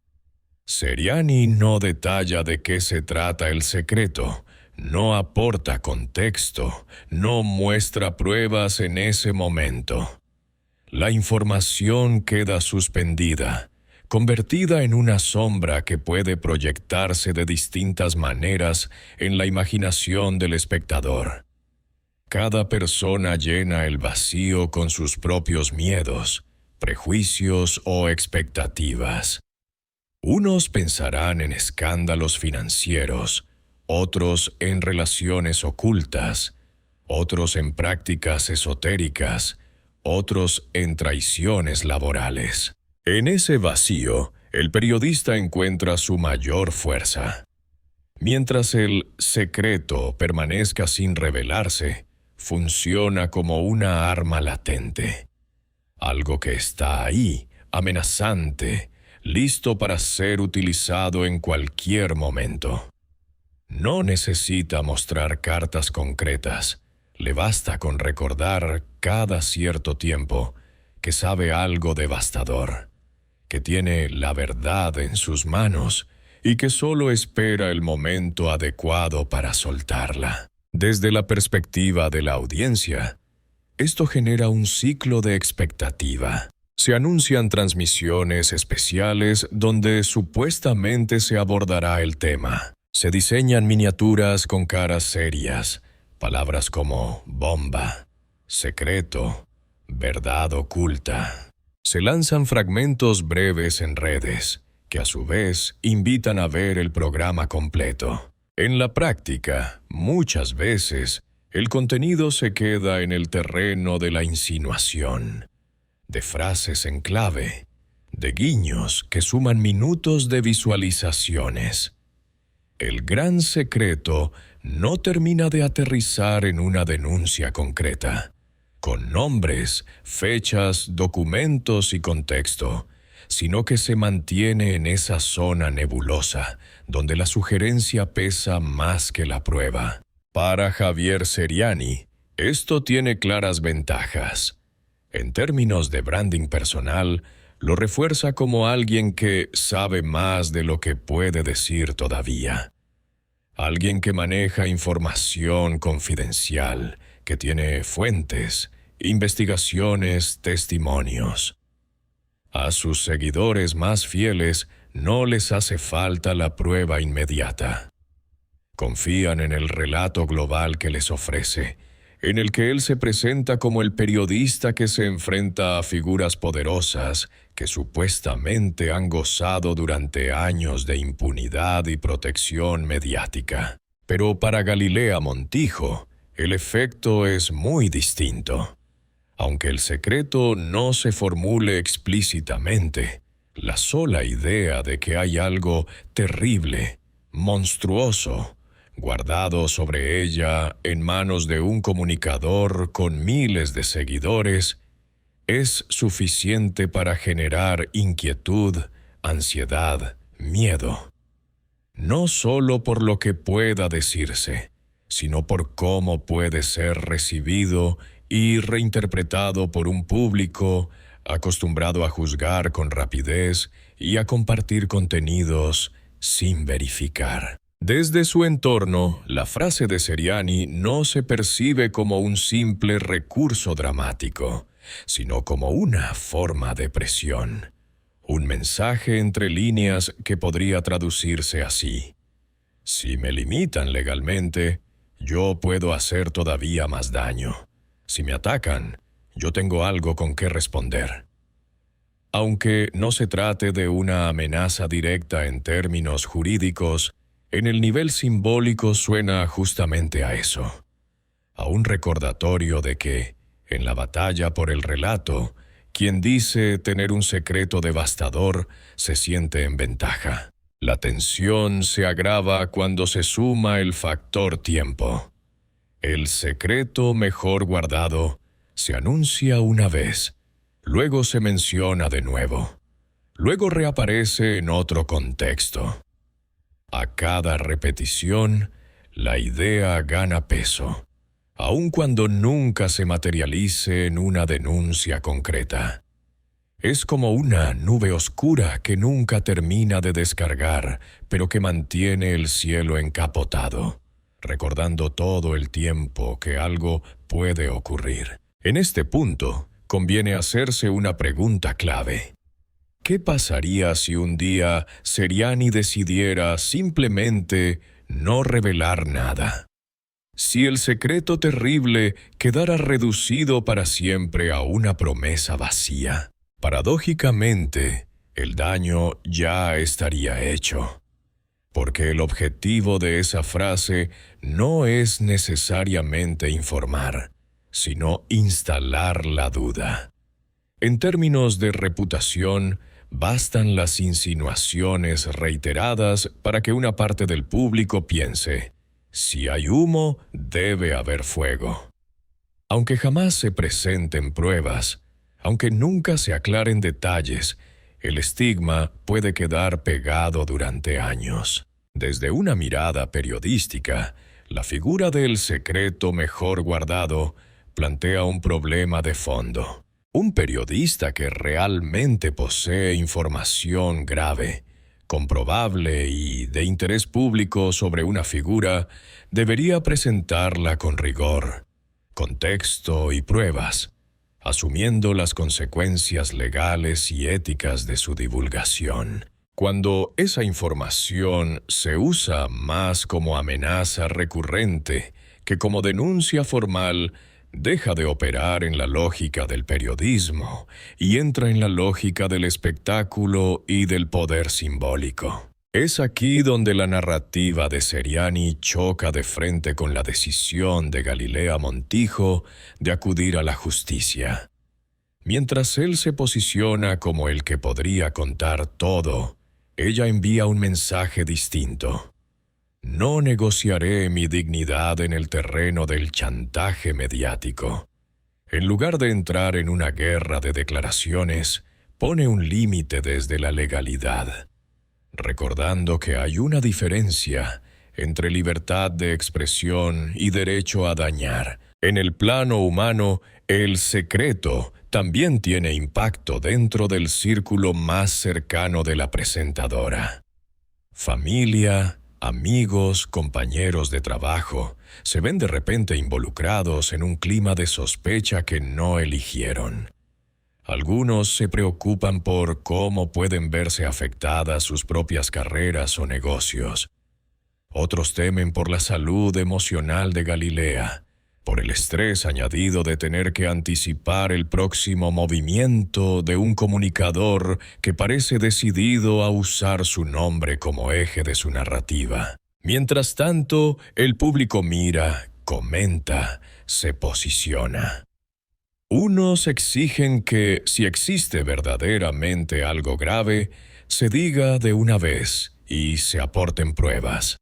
S1: Seriani no detalla de qué se trata el secreto, no aporta contexto, no muestra pruebas en ese momento. La información queda suspendida, convertida en una sombra que puede proyectarse de distintas maneras en la imaginación del espectador. Cada persona llena el vacío con sus propios miedos, prejuicios o expectativas. Unos pensarán en escándalos financieros, otros en relaciones ocultas, otros en prácticas esotéricas, otros en traiciones laborales. En ese vacío, el periodista encuentra su mayor fuerza. Mientras el secreto permanezca sin revelarse, funciona como una arma latente. Algo que está ahí, amenazante, listo para ser utilizado en cualquier momento. No necesita mostrar cartas concretas. Le basta con recordar cada cierto tiempo que sabe algo devastador, que tiene la verdad en sus manos y que solo espera el momento adecuado para soltarla. Desde la perspectiva de la audiencia, esto genera un ciclo de expectativa. Se anuncian transmisiones especiales donde supuestamente se abordará el tema. Se diseñan miniaturas con caras serias, palabras como bomba, secreto, verdad oculta. Se lanzan fragmentos breves en redes, que a su vez invitan a ver el programa completo. En la práctica, muchas veces, el contenido se queda en el terreno de la insinuación, de frases en clave, de guiños que suman minutos de visualizaciones. El gran secreto no termina de aterrizar en una denuncia concreta, con nombres, fechas, documentos y contexto, sino que se mantiene en esa zona nebulosa, donde la sugerencia pesa más que la prueba. Para Javier Seriani, esto tiene claras ventajas. En términos de branding personal, lo refuerza como alguien que sabe más de lo que puede decir todavía. Alguien que maneja información confidencial, que tiene fuentes, investigaciones, testimonios. A sus seguidores más fieles no les hace falta la prueba inmediata. Confían en el relato global que les ofrece, en el que él se presenta como el periodista que se enfrenta a figuras poderosas que supuestamente han gozado durante años de impunidad y protección mediática. Pero para Galilea Montijo, el efecto es muy distinto. Aunque el secreto no se formule explícitamente, la sola idea de que hay algo terrible, monstruoso, guardado sobre ella en manos de un comunicador con miles de seguidores, es suficiente para generar inquietud, ansiedad, miedo. No solo por lo que pueda decirse, sino por cómo puede ser recibido y reinterpretado por un público acostumbrado a juzgar con rapidez y a compartir contenidos sin verificar. Desde su entorno, la frase de Seriani no se percibe como un simple recurso dramático, sino como una forma de presión. Un mensaje entre líneas que podría traducirse así: si me limitan legalmente, yo puedo hacer todavía más daño. Si me atacan, yo tengo algo con qué responder. Aunque no se trate de una amenaza directa en términos jurídicos, en el nivel simbólico suena justamente a eso, a un recordatorio de que, en la batalla por el relato, quien dice tener un secreto devastador se siente en ventaja. La tensión se agrava cuando se suma el factor tiempo. El secreto mejor guardado se anuncia una vez, luego se menciona de nuevo, luego reaparece en otro contexto. A cada repetición, la idea gana peso, aun cuando nunca se materialice en una denuncia concreta. Es como una nube oscura que nunca termina de descargar, pero que mantiene el cielo encapotado, recordando todo el tiempo que algo puede ocurrir. En este punto, conviene hacerse una pregunta clave. ¿Qué pasaría si un día Seriani decidiera simplemente no revelar nada? Si el secreto terrible quedara reducido para siempre a una promesa vacía, paradójicamente, el daño ya estaría hecho. Porque el objetivo de esa frase no es necesariamente informar, sino instalar la duda. En términos de reputación, bastan las insinuaciones reiteradas para que una parte del público piense: si hay humo, debe haber fuego. Aunque jamás se presenten pruebas, aunque nunca se aclaren detalles, el estigma puede quedar pegado durante años. Desde una mirada periodística, la figura del secreto mejor guardado plantea un problema de fondo. Un periodista que realmente posee información grave, comprobable y de interés público sobre una figura, debería presentarla con rigor, contexto y pruebas, asumiendo las consecuencias legales y éticas de su divulgación. Cuando esa información se usa más como amenaza recurrente que como denuncia formal, deja de operar en la lógica del periodismo y entra en la lógica del espectáculo y del poder simbólico. Es aquí donde la narrativa de Seriani choca de frente con la decisión de Galilea Montijo de acudir a la justicia. Mientras él se posiciona como el que podría contar todo, ella envía un mensaje distinto. No negociaré mi dignidad en el terreno del chantaje mediático. En lugar de entrar en una guerra de declaraciones, pone un límite desde la legalidad, recordando que hay una diferencia entre libertad de expresión y derecho a dañar. En el plano humano, el secreto también tiene impacto dentro del círculo más cercano de la presentadora. Familia, amigos, compañeros de trabajo, se ven de repente involucrados en un clima de sospecha que no eligieron. Algunos se preocupan por cómo pueden verse afectadas sus propias carreras o negocios. Otros temen por la salud emocional de Galilea, por el estrés añadido de tener que anticipar el próximo movimiento de un comunicador que parece decidido a usar su nombre como eje de su narrativa. Mientras tanto, el público mira, comenta, se posiciona. Unos exigen que, si existe verdaderamente algo grave, se diga de una vez y se aporten pruebas.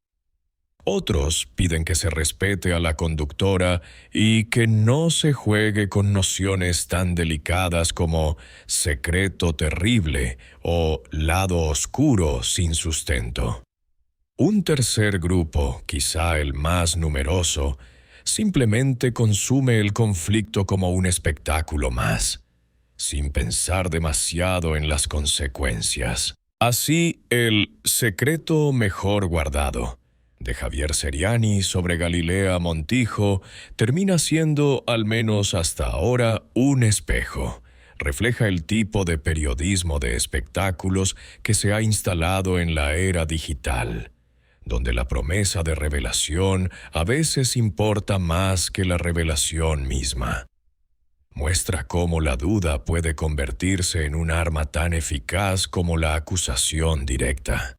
S1: Otros piden que se respete a la conductora y que no se juegue con nociones tan delicadas como secreto terrible o lado oscuro sin sustento. Un tercer grupo, quizá el más numeroso, simplemente consume el conflicto como un espectáculo más, sin pensar demasiado en las consecuencias. Así, el secreto mejor guardado de Javier Seriani sobre Galilea Montijo termina siendo, al menos hasta ahora, un espejo. Refleja el tipo de periodismo de espectáculos que se ha instalado en la era digital, donde la promesa de revelación a veces importa más que la revelación misma. Muestra cómo la duda puede convertirse en un arma tan eficaz como la acusación directa.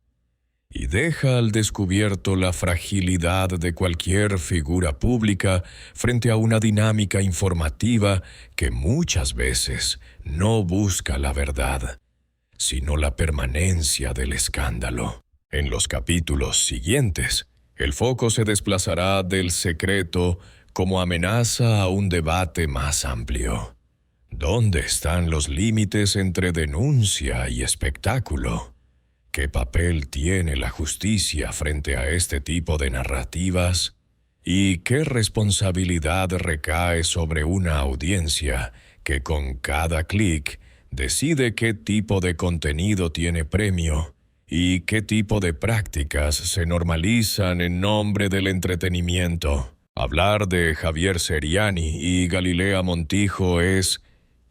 S1: Y deja al descubierto la fragilidad de cualquier figura pública frente a una dinámica informativa que muchas veces no busca la verdad, sino la permanencia del escándalo. En los capítulos siguientes, el foco se desplazará del secreto como amenaza a un debate más amplio. ¿Dónde están los límites entre denuncia y espectáculo? ¿Qué papel tiene la justicia frente a este tipo de narrativas? ¿Y qué responsabilidad recae sobre una audiencia que con cada clic decide qué tipo de contenido tiene premio y qué tipo de prácticas se normalizan en nombre del entretenimiento? Hablar de Javier Seriani y Galilea Montijo es,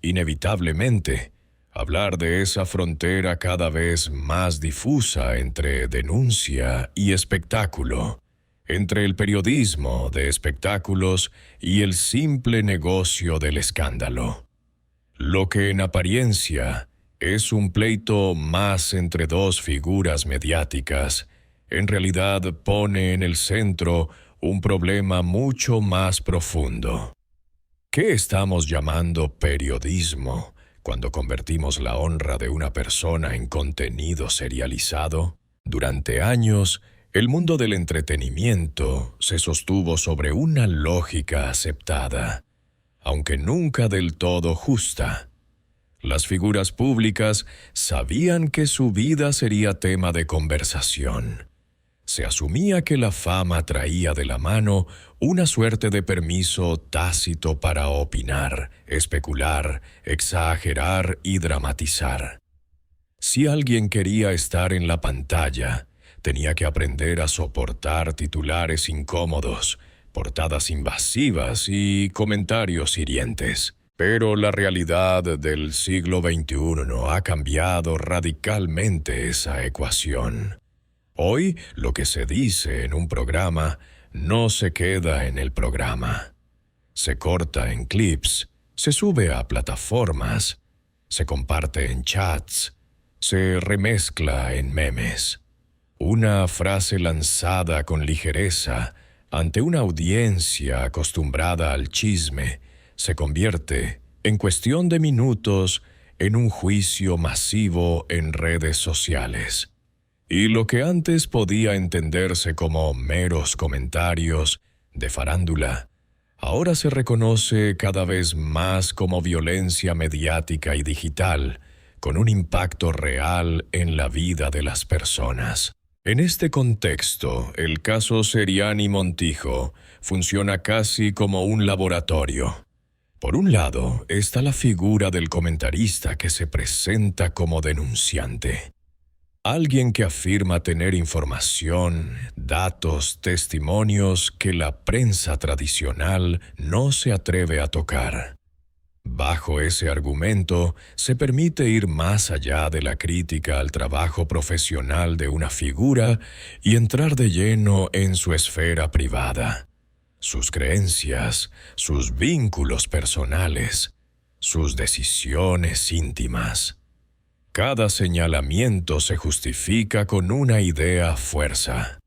S1: inevitablemente, hablar de esa frontera cada vez más difusa entre denuncia y espectáculo, entre el periodismo de espectáculos y el simple negocio del escándalo. Lo que en apariencia es un pleito más entre dos figuras mediáticas, en realidad pone en el centro un problema mucho más profundo. ¿Qué estamos llamando periodismo cuando convertimos la honra de una persona en contenido serializado? Durante años, el mundo del entretenimiento se sostuvo sobre una lógica aceptada, aunque nunca del todo justa. Las figuras públicas sabían que su vida sería tema de conversación. Se asumía que la fama traía de la mano una suerte de permiso tácito para opinar, especular, exagerar y dramatizar. Si alguien quería estar en la pantalla, tenía que aprender a soportar titulares incómodos, portadas invasivas y comentarios hirientes. Pero la realidad del siglo XXI no ha cambiado radicalmente esa ecuación. Hoy, lo que se dice en un programa no se queda en el programa. Se corta en clips, se sube a plataformas, se comparte en chats, se remezcla en memes. Una frase lanzada con ligereza ante una audiencia acostumbrada al chisme se convierte, en cuestión de minutos, en un juicio masivo en redes sociales. Y lo que antes podía entenderse como meros comentarios de farándula, ahora se reconoce cada vez más como violencia mediática y digital, con un impacto real en la vida de las personas. En este contexto, el caso Seriani Montijo funciona casi como un laboratorio. Por un lado, está la figura del comentarista que se presenta como denunciante. Alguien que afirma tener información, datos, testimonios que la prensa tradicional no se atreve a tocar. Bajo ese argumento, se permite ir más allá de la crítica al trabajo profesional de una figura y entrar de lleno en su esfera privada, sus creencias, sus vínculos personales, sus decisiones íntimas. Cada señalamiento se justifica con una idea fuerza.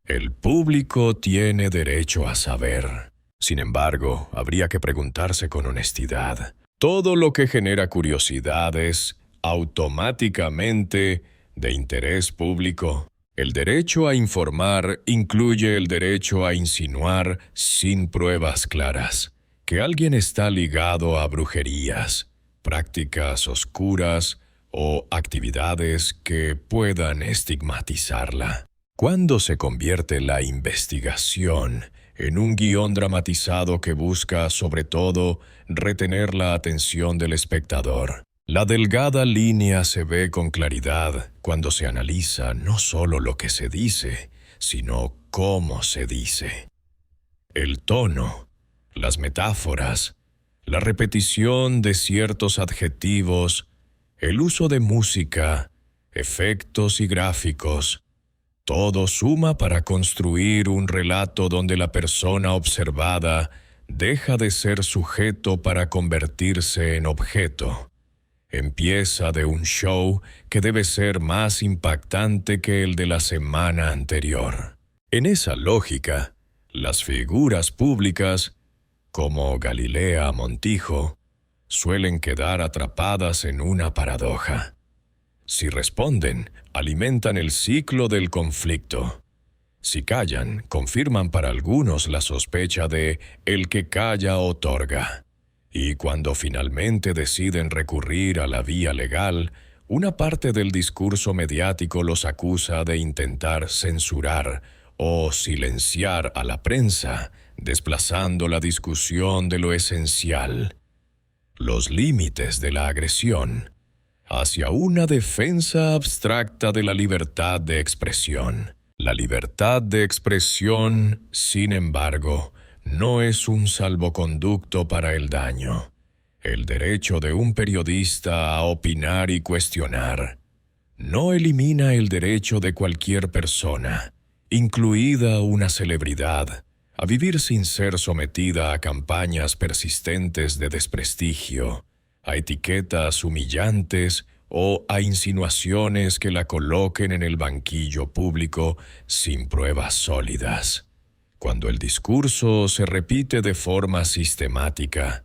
S1: El público tiene derecho a saber. Sin embargo, habría que preguntarse con honestidad. ¿Todo lo que genera curiosidad es automáticamente de interés público? El derecho a informar incluye el derecho a insinuar sin pruebas claras que alguien está ligado a brujerías, prácticas oscuras o actividades que puedan estigmatizarla. ¿Cuándo se convierte la investigación en un guión dramatizado que busca, sobre todo, retener la atención del espectador? La delgada línea se ve con claridad cuando se analiza no solo lo que se dice, sino cómo se dice. El tono, las metáforas, la repetición de ciertos adjetivos, el uso de música, efectos y gráficos, todo suma para construir un relato donde la persona observada deja de ser sujeto para convertirse en objeto. Empieza de un show que debe ser más impactante que el de la semana anterior. En esa lógica, las figuras públicas, como Galilea Montijo, suelen quedar atrapadas en una paradoja. Si responden, alimentan el ciclo del conflicto. Si callan, confirman para algunos la sospecha de el que calla otorga. Y cuando finalmente deciden recurrir a la vía legal, una parte del discurso mediático los acusa de intentar censurar o silenciar a la prensa, desplazando la discusión de lo esencial, los límites de la agresión, hacia una defensa abstracta de la libertad de expresión. La libertad de expresión, sin embargo, no es un salvoconducto para el daño. El derecho de un periodista a opinar y cuestionar no elimina el derecho de cualquier persona, incluida una celebridad, a vivir sin ser sometida a campañas persistentes de desprestigio, a etiquetas humillantes o a insinuaciones que la coloquen en el banquillo público sin pruebas sólidas. Cuando el discurso se repite de forma sistemática,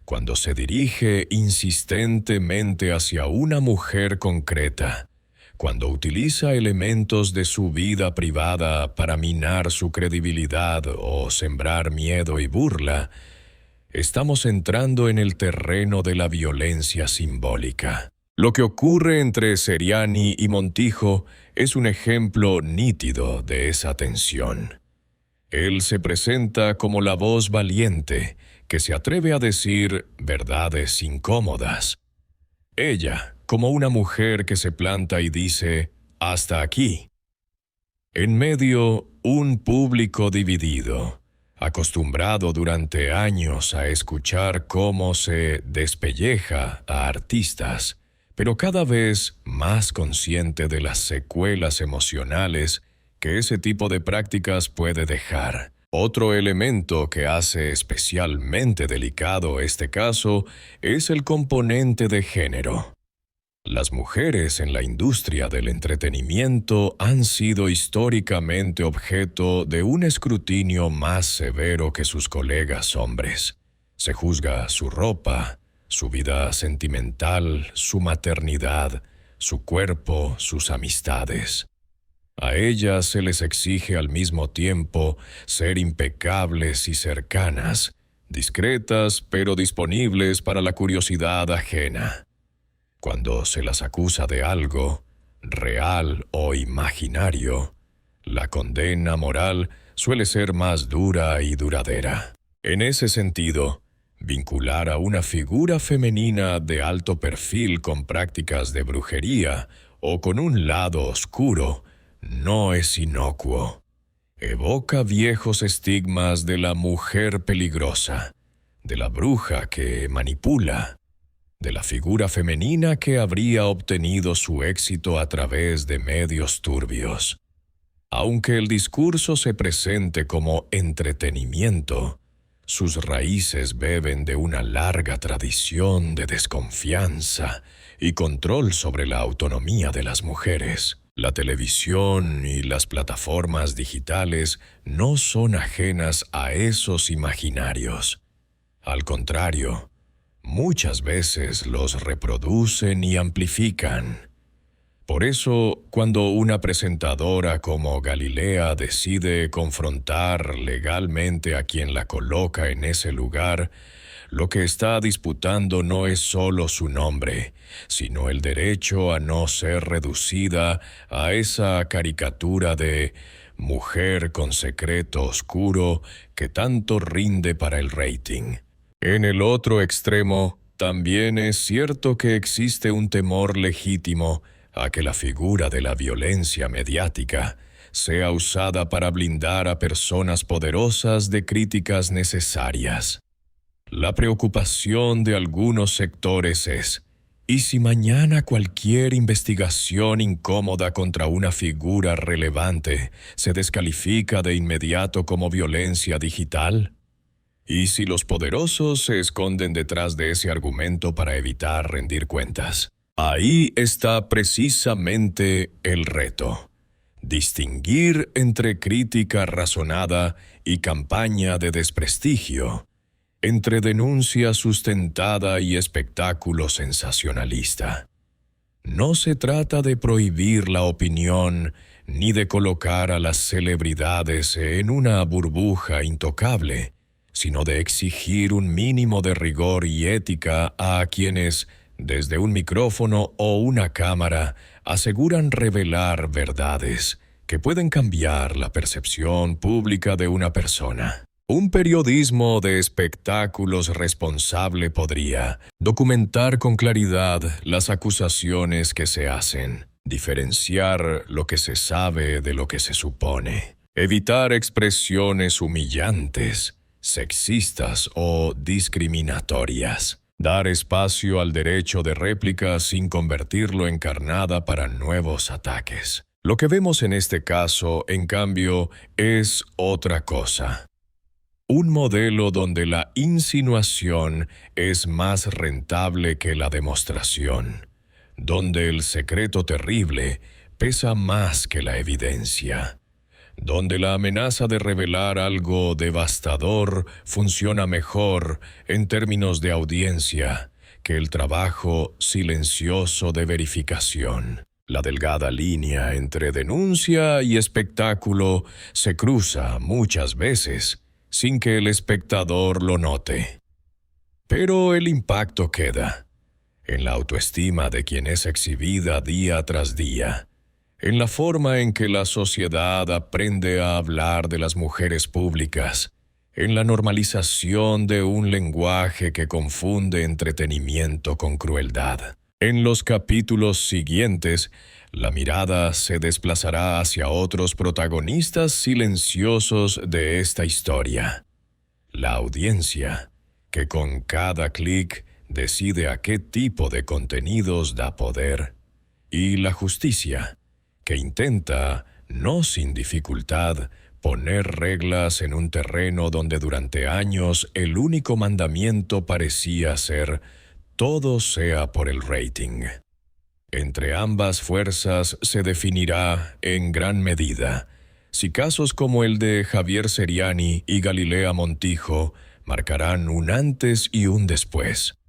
S1: cuando se dirige insistentemente hacia una mujer concreta, cuando utiliza elementos de su vida privada para minar su credibilidad o sembrar miedo y burla, estamos entrando en el terreno de la violencia simbólica. Lo que ocurre entre Seriani y Montijo es un ejemplo nítido de esa tensión. Él se presenta como la voz valiente que se atreve a decir verdades incómodas. Ella, como una mujer que se planta y dice, «hasta aquí». En medio, un público dividido, acostumbrado durante años a escuchar cómo se despelleja a artistas, pero cada vez más consciente de las secuelas emocionales que ese tipo de prácticas puede dejar. Otro elemento que hace especialmente delicado este caso es el componente de género. Las mujeres en la industria del entretenimiento han sido históricamente objeto de un escrutinio más severo que sus colegas hombres. Se juzga su ropa, su vida sentimental, su maternidad, su cuerpo, sus amistades. A ellas se les exige al mismo tiempo ser impecables y cercanas, discretas pero disponibles para la curiosidad ajena. Cuando se las acusa de algo, real o imaginario, la condena moral suele ser más dura y duradera. En ese sentido, vincular a una figura femenina de alto perfil con prácticas de brujería o con un lado oscuro no es inocuo. Evoca viejos estigmas de la mujer peligrosa, de la bruja que manipula, de la figura femenina que habría obtenido su éxito a través de medios turbios. Aunque el discurso se presente como entretenimiento, sus raíces beben de una larga tradición de desconfianza y control sobre la autonomía de las mujeres. La televisión y las plataformas digitales no son ajenas a esos imaginarios. Al contrario, muchas veces los reproducen y amplifican. Por eso, cuando una presentadora como Galilea decide confrontar legalmente a quien la coloca en ese lugar, lo que está disputando no es solo su nombre, sino el derecho a no ser reducida a esa caricatura de mujer con secreto oscuro que tanto rinde para el rating. En el otro extremo, también es cierto que existe un temor legítimo a que la figura de la violencia mediática sea usada para blindar a personas poderosas de críticas necesarias. La preocupación de algunos sectores es, ¿y si mañana cualquier investigación incómoda contra una figura relevante se descalifica de inmediato como violencia digital? Y si los poderosos se esconden detrás de ese argumento para evitar rendir cuentas, ahí está precisamente el reto. Distinguir entre crítica razonada y campaña de desprestigio, entre denuncia sustentada y espectáculo sensacionalista. No se trata de prohibir la opinión ni de colocar a las celebridades en una burbuja intocable, sino de exigir un mínimo de rigor y ética a quienes, desde un micrófono o una cámara, aseguran revelar verdades que pueden cambiar la percepción pública de una persona. Un periodismo de espectáculos responsable podría documentar con claridad las acusaciones que se hacen, diferenciar lo que se sabe de lo que se supone, evitar expresiones humillantes, sexistas o discriminatorias, dar espacio al derecho de réplica sin convertirlo en carnada para nuevos ataques. Lo que vemos en este caso, en cambio, es otra cosa. Un modelo donde la insinuación es más rentable que la demostración, donde el secreto terrible pesa más que la evidencia, donde la amenaza de revelar algo devastador funciona mejor en términos de audiencia que el trabajo silencioso de verificación. La delgada línea entre denuncia y espectáculo se cruza muchas veces sin que el espectador lo note. Pero el impacto queda en la autoestima de quien es exhibida día tras día, en la forma en que la sociedad aprende a hablar de las mujeres públicas, en la normalización de un lenguaje que confunde entretenimiento con crueldad. En los capítulos siguientes, la mirada se desplazará hacia otros protagonistas silenciosos de esta historia. La audiencia, que con cada clic decide a qué tipo de contenidos da poder, y la justicia, que intenta, no sin dificultad, poner reglas en un terreno donde durante años el único mandamiento parecía ser todo sea por el rating. Entre ambas fuerzas se definirá, en gran medida, si casos como el de Javier Seriani y Galilea Montijo marcarán un antes y un después,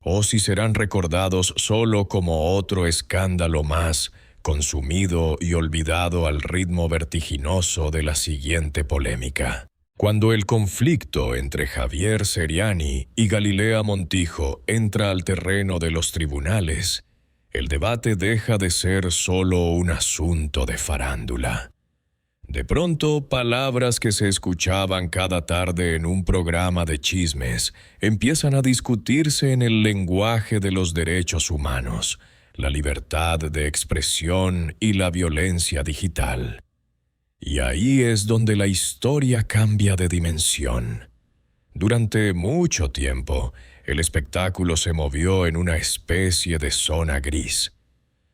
S1: o si serán recordados solo como otro escándalo más, consumido y olvidado al ritmo vertiginoso de la siguiente polémica. Cuando el conflicto entre Javier Seriani y Galilea Montijo entra al terreno de los tribunales, el debate deja de ser solo un asunto de farándula. De pronto, palabras que se escuchaban cada tarde en un programa de chismes empiezan a discutirse en el lenguaje de los derechos humanos, la libertad de expresión y la violencia digital. Y ahí es donde la historia cambia de dimensión. Durante mucho tiempo, el espectáculo se movió en una especie de zona gris.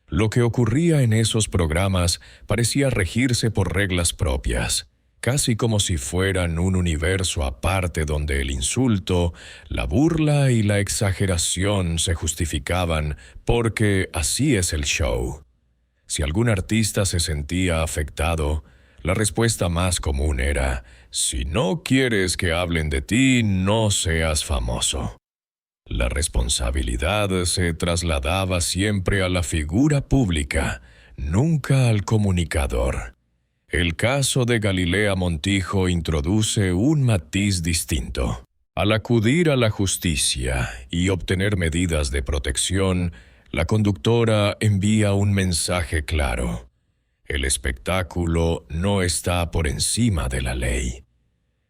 S1: Lo que ocurría en esos programas parecía regirse por reglas propias, casi como si fueran un universo aparte donde el insulto, la burla y la exageración se justificaban porque así es el show. Si algún artista se sentía afectado, la respuesta más común era: si no quieres que hablen de ti, no seas famoso. La responsabilidad se trasladaba siempre a la figura pública, nunca al comunicador. El caso de Galilea Montijo introduce un matiz distinto. Al acudir a la justicia y obtener medidas de protección, la conductora envía un mensaje claro: el espectáculo no está por encima de la ley.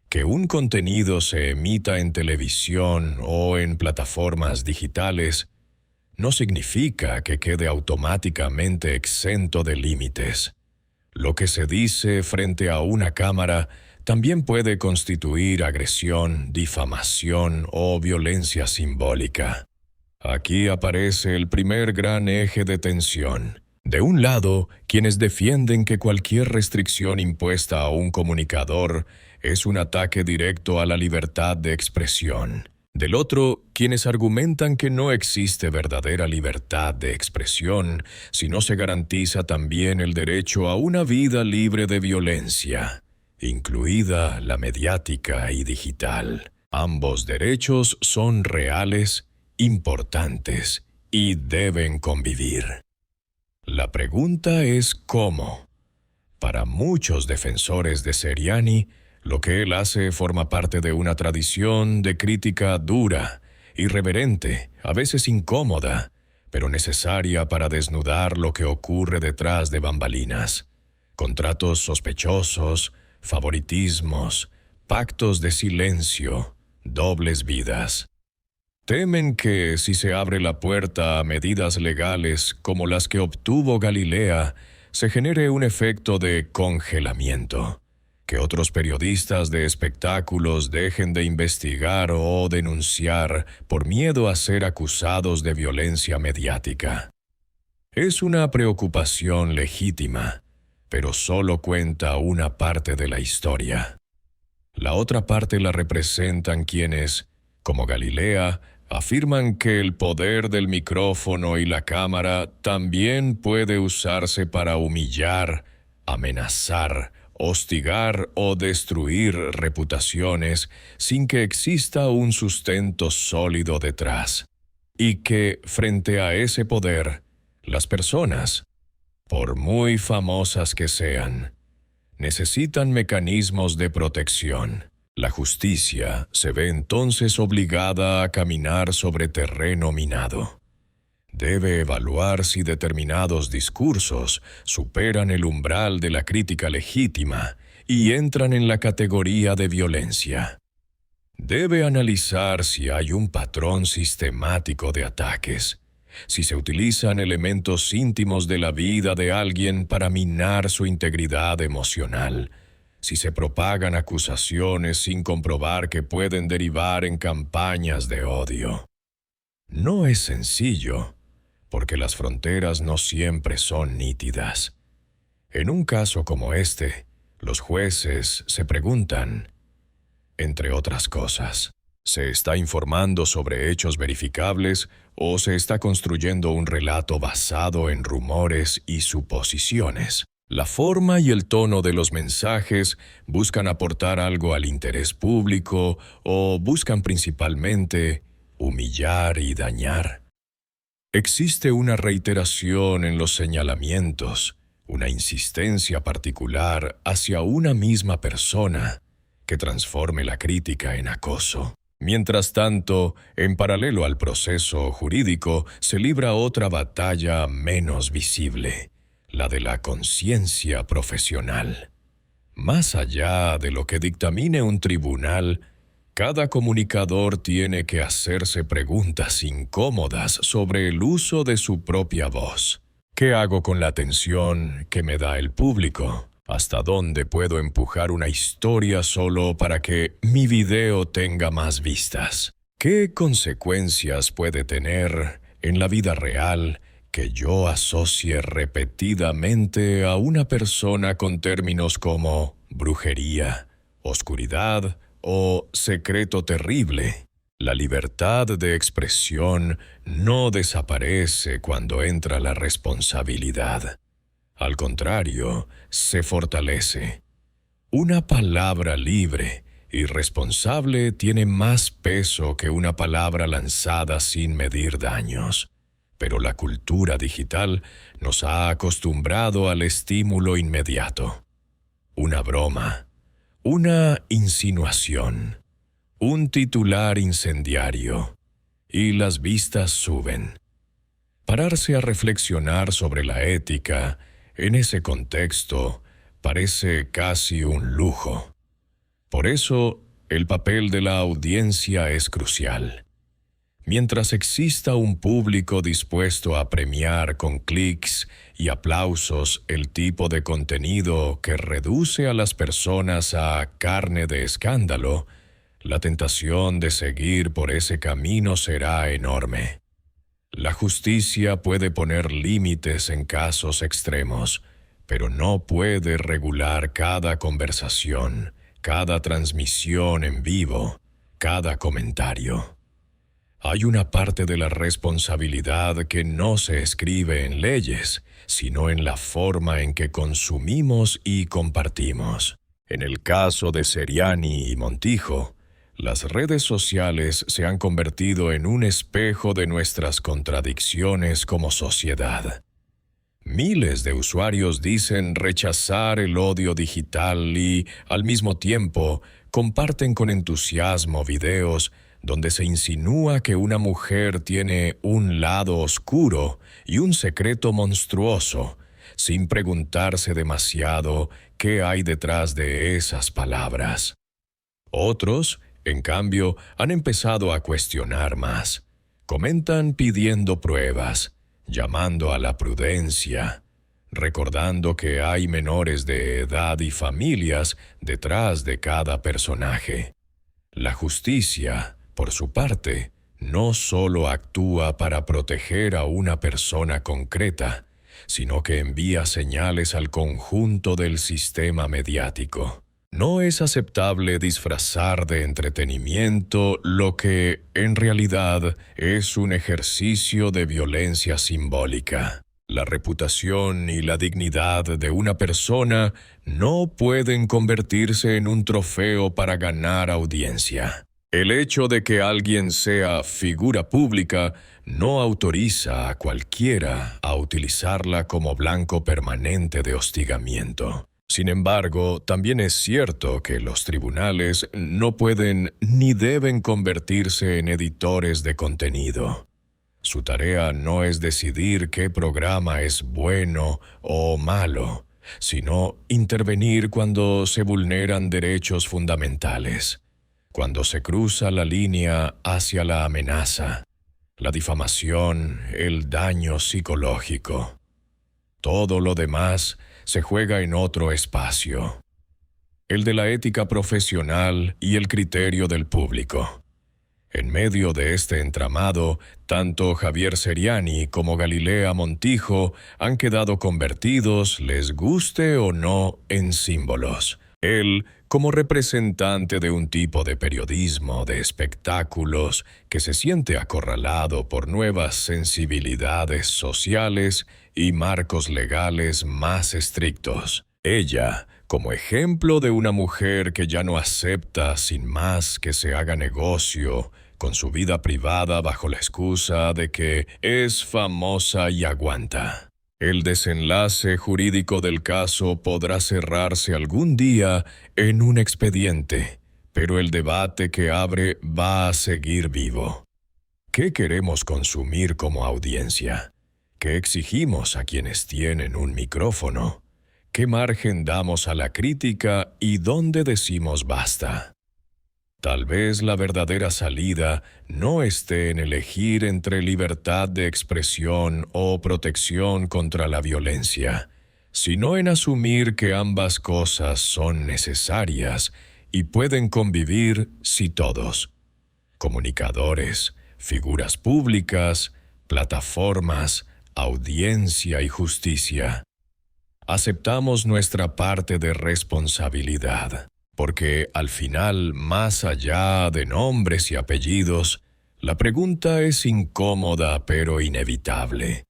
S1: Que un contenido se emita en televisión o en plataformas digitales no significa que quede automáticamente exento de límites. Lo que se dice frente a una cámara también puede constituir agresión, difamación o violencia simbólica. Aquí aparece el primer gran eje de tensión. De un lado, quienes defienden que cualquier restricción impuesta a un comunicador es un ataque directo a la libertad de expresión. Del otro, quienes argumentan que no existe verdadera libertad de expresión si no se garantiza también el derecho a una vida libre de violencia, incluida la mediática y digital. Ambos derechos son reales, importantes y deben convivir. La pregunta es ¿cómo? Para muchos defensores de Seriani, lo que él hace forma parte de una tradición de crítica dura, irreverente, a veces incómoda, pero necesaria para desnudar lo que ocurre detrás de bambalinas. Contratos sospechosos, favoritismos, pactos de silencio, dobles vidas. Temen que, si se abre la puerta a medidas legales como las que obtuvo Galilea, se genere un efecto de congelamiento, que otros periodistas de espectáculos dejen de investigar o denunciar por miedo a ser acusados de violencia mediática. Es una preocupación legítima, pero solo cuenta una parte de la historia. La otra parte la representan quienes, como Galilea, afirman que el poder del micrófono y la cámara también puede usarse para humillar, amenazar, hostigar o destruir reputaciones sin que exista un sustento sólido detrás. Y que, frente a ese poder, las personas, por muy famosas que sean, necesitan mecanismos de protección. La justicia se ve entonces obligada a caminar sobre terreno minado. Debe evaluar si determinados discursos superan el umbral de la crítica legítima y entran en la categoría de violencia. Debe analizar si hay un patrón sistemático de ataques, si se utilizan elementos íntimos de la vida de alguien para minar su integridad emocional, si se propagan acusaciones sin comprobar que pueden derivar en campañas de odio. No es sencillo, porque las fronteras no siempre son nítidas. En un caso como este, los jueces se preguntan, entre otras cosas, ¿se está informando sobre hechos verificables o se está construyendo un relato basado en rumores y suposiciones? La forma y el tono de los mensajes buscan aportar algo al interés público o buscan principalmente humillar y dañar. Existe una reiteración en los señalamientos, una insistencia particular hacia una misma persona que transforme la crítica en acoso. Mientras tanto, en paralelo al proceso jurídico, se libra otra batalla menos visible, la de la conciencia profesional. Más allá de lo que dictamine un tribunal, cada comunicador tiene que hacerse preguntas incómodas sobre el uso de su propia voz. ¿Qué hago con la atención que me da el público? ¿Hasta dónde puedo empujar una historia solo para que mi video tenga más vistas? ¿Qué consecuencias puede tener en la vida real que yo asocie repetidamente a una persona con términos como brujería, oscuridad o secreto terrible? La libertad de expresión no desaparece cuando entra la responsabilidad. Al contrario, se fortalece. Una palabra libre y responsable tiene más peso que una palabra lanzada sin medir daños. Pero la cultura digital nos ha acostumbrado al estímulo inmediato. Una broma, una insinuación, un titular incendiario, y las vistas suben. Pararse a reflexionar sobre la ética en ese contexto parece casi un lujo. Por eso, el papel de la audiencia es crucial. Mientras exista un público dispuesto a premiar con clics y aplausos el tipo de contenido que reduce a las personas a carne de escándalo, la tentación de seguir por ese camino será enorme. La justicia puede poner límites en casos extremos, pero no puede regular cada conversación, cada transmisión en vivo, cada comentario. Hay una parte de la responsabilidad que no se escribe en leyes, sino en la forma en que consumimos y compartimos. En el caso de Seriani y Montijo, las redes sociales se han convertido en un espejo de nuestras contradicciones como sociedad. Miles de usuarios dicen rechazar el odio digital y, al mismo tiempo, comparten con entusiasmo videos donde se insinúa que una mujer tiene un lado oscuro y un secreto monstruoso, sin preguntarse demasiado qué hay detrás de esas palabras. Otros, en cambio, han empezado a cuestionar más. Comentan pidiendo pruebas, llamando a la prudencia, recordando que hay menores de edad y familias detrás de cada personaje. La justicia, por su parte, no solo actúa para proteger a una persona concreta, sino que envía señales al conjunto del sistema mediático. No es aceptable disfrazar de entretenimiento lo que, en realidad, es un ejercicio de violencia simbólica. La reputación y la dignidad de una persona no pueden convertirse en un trofeo para ganar audiencia. El hecho de que alguien sea figura pública no autoriza a cualquiera a utilizarla como blanco permanente de hostigamiento. Sin embargo, también es cierto que los tribunales no pueden ni deben convertirse en editores de contenido. Su tarea no es decidir qué programa es bueno o malo, sino intervenir cuando se vulneran derechos fundamentales, cuando se cruza la línea hacia la amenaza, la difamación, el daño psicológico. Todo lo demás se juega en otro espacio, el de la ética profesional y el criterio del público. En medio de este entramado, tanto Javier Seriani como Galilea Montijo han quedado convertidos, les guste o no, en símbolos. Él, como representante de un tipo de periodismo de espectáculos que se siente acorralado por nuevas sensibilidades sociales y marcos legales más estrictos. Ella, como ejemplo de una mujer que ya no acepta sin más que se haga negocio con su vida privada bajo la excusa de que es famosa y aguanta. El desenlace jurídico del caso podrá cerrarse algún día en un expediente, pero el debate que abre va a seguir vivo. ¿Qué queremos consumir como audiencia? ¿Qué exigimos a quienes tienen un micrófono? ¿Qué margen damos a la crítica y dónde decimos basta? Tal vez la verdadera salida no esté en elegir entre libertad de expresión o protección contra la violencia, sino en asumir que ambas cosas son necesarias y pueden convivir si todos, comunicadores, figuras públicas, plataformas, audiencia y justicia, aceptamos nuestra parte de responsabilidad. Porque al final, más allá de nombres y apellidos, la pregunta es incómoda pero inevitable.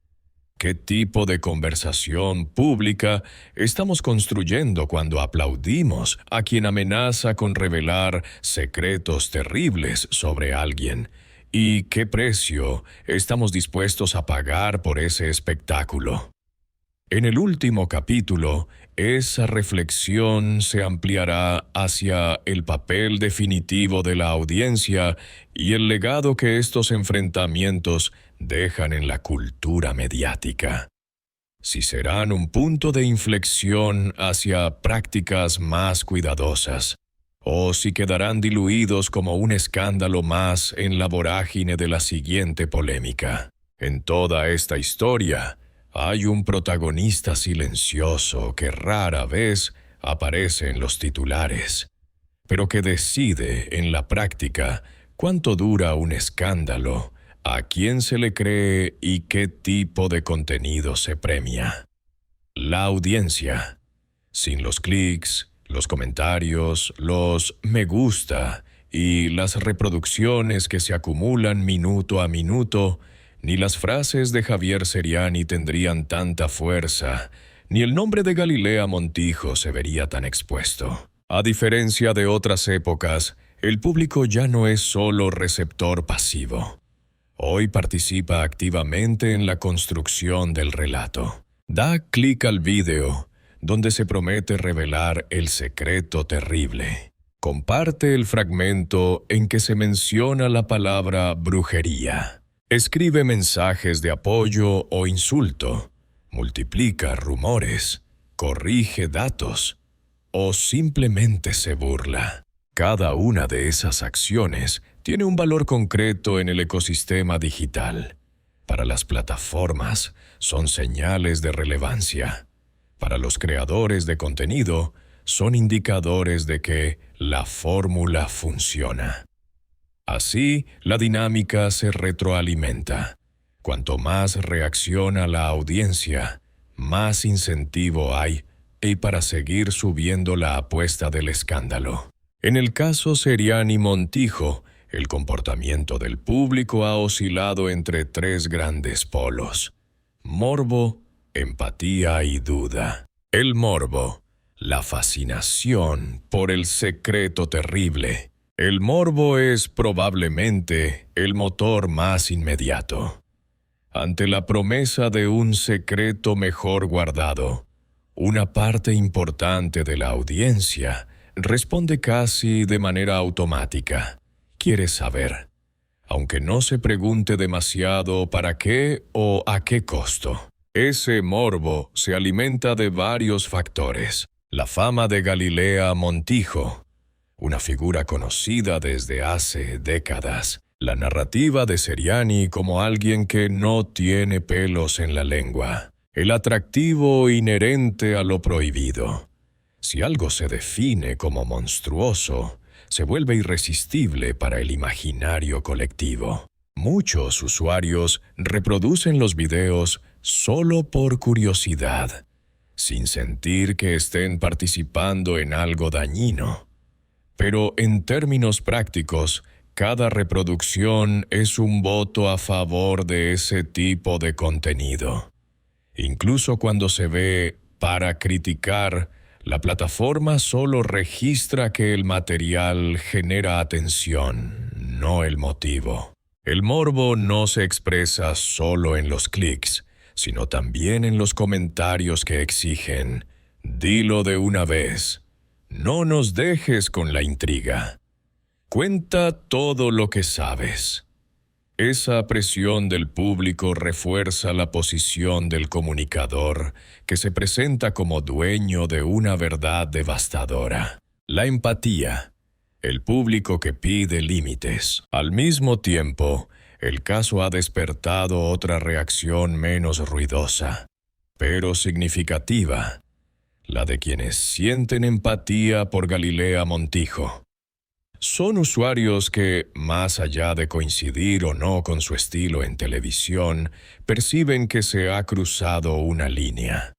S1: ¿Qué tipo de conversación pública estamos construyendo cuando aplaudimos a quien amenaza con revelar secretos terribles sobre alguien? ¿Y qué precio estamos dispuestos a pagar por ese espectáculo? En el último capítulo, esa reflexión se ampliará hacia el papel definitivo de la audiencia y el legado que estos enfrentamientos dejan en la cultura mediática. Si serán un punto de inflexión hacia prácticas más cuidadosas, o si quedarán diluidos como un escándalo más en la vorágine de la siguiente polémica. En toda esta historia, hay un protagonista silencioso que rara vez aparece en los titulares, pero que decide en la práctica cuánto dura un escándalo, a quién se le cree y qué tipo de contenido se premia. La audiencia. Sin los clics, Los comentarios, los me gusta y las reproducciones que se acumulan minuto a minuto, ni las frases de Javier Seriani tendrían tanta fuerza, ni el nombre de Galilea Montijo se vería tan expuesto. A diferencia de otras épocas, el público ya no es solo receptor pasivo. Hoy participa activamente en la construcción del relato. Da clic al vídeo, donde se promete revelar el secreto terrible. Comparte el fragmento en que se menciona la palabra brujería. Escribe mensajes de apoyo o insulto. Multiplica rumores. Corrige datos. O simplemente se burla. Cada una de esas acciones tiene un valor concreto en el ecosistema digital. Para las plataformas, son señales de relevancia. Para los creadores de contenido, son indicadores de que la fórmula funciona. Así, la dinámica se retroalimenta. Cuanto más reacciona la audiencia, más incentivo hay para seguir subiendo la apuesta del escándalo. En el caso Seriani Montijo, el comportamiento del público ha oscilado entre tres grandes polos: morbo, empatía y duda. El morbo, la fascinación por el secreto terrible. El morbo es probablemente el motor más inmediato. Ante la promesa de un secreto mejor guardado, una parte importante de la audiencia responde casi de manera automática. Quiere saber, aunque no se pregunte demasiado para qué o a qué costo. Ese morbo se alimenta de varios factores. La fama de Galilea Montijo, una figura conocida desde hace décadas. La narrativa de Seriani como alguien que no tiene pelos en la lengua. El atractivo inherente a lo prohibido. Si algo se define como monstruoso, se vuelve irresistible para el imaginario colectivo. Muchos usuarios reproducen los videos solo por curiosidad, sin sentir que estén participando en algo dañino. Pero en términos prácticos, cada reproducción es un voto a favor de ese tipo de contenido. Incluso cuando se ve para criticar, la plataforma solo registra que el material genera atención, no el motivo. El morbo no se expresa solo en los clics, sino también en los comentarios que exigen: dilo de una vez, no nos dejes con la intriga. Cuenta todo lo que sabes. Esa presión del público refuerza la posición del comunicador, que se presenta como dueño de una verdad devastadora. La empatía, el público que pide límites. Al mismo tiempo, el caso ha despertado otra reacción menos ruidosa, pero significativa, la de quienes sienten empatía por Galilea Montijo. Son usuarios que, más allá de coincidir o no con su estilo en televisión, perciben que se ha cruzado una línea.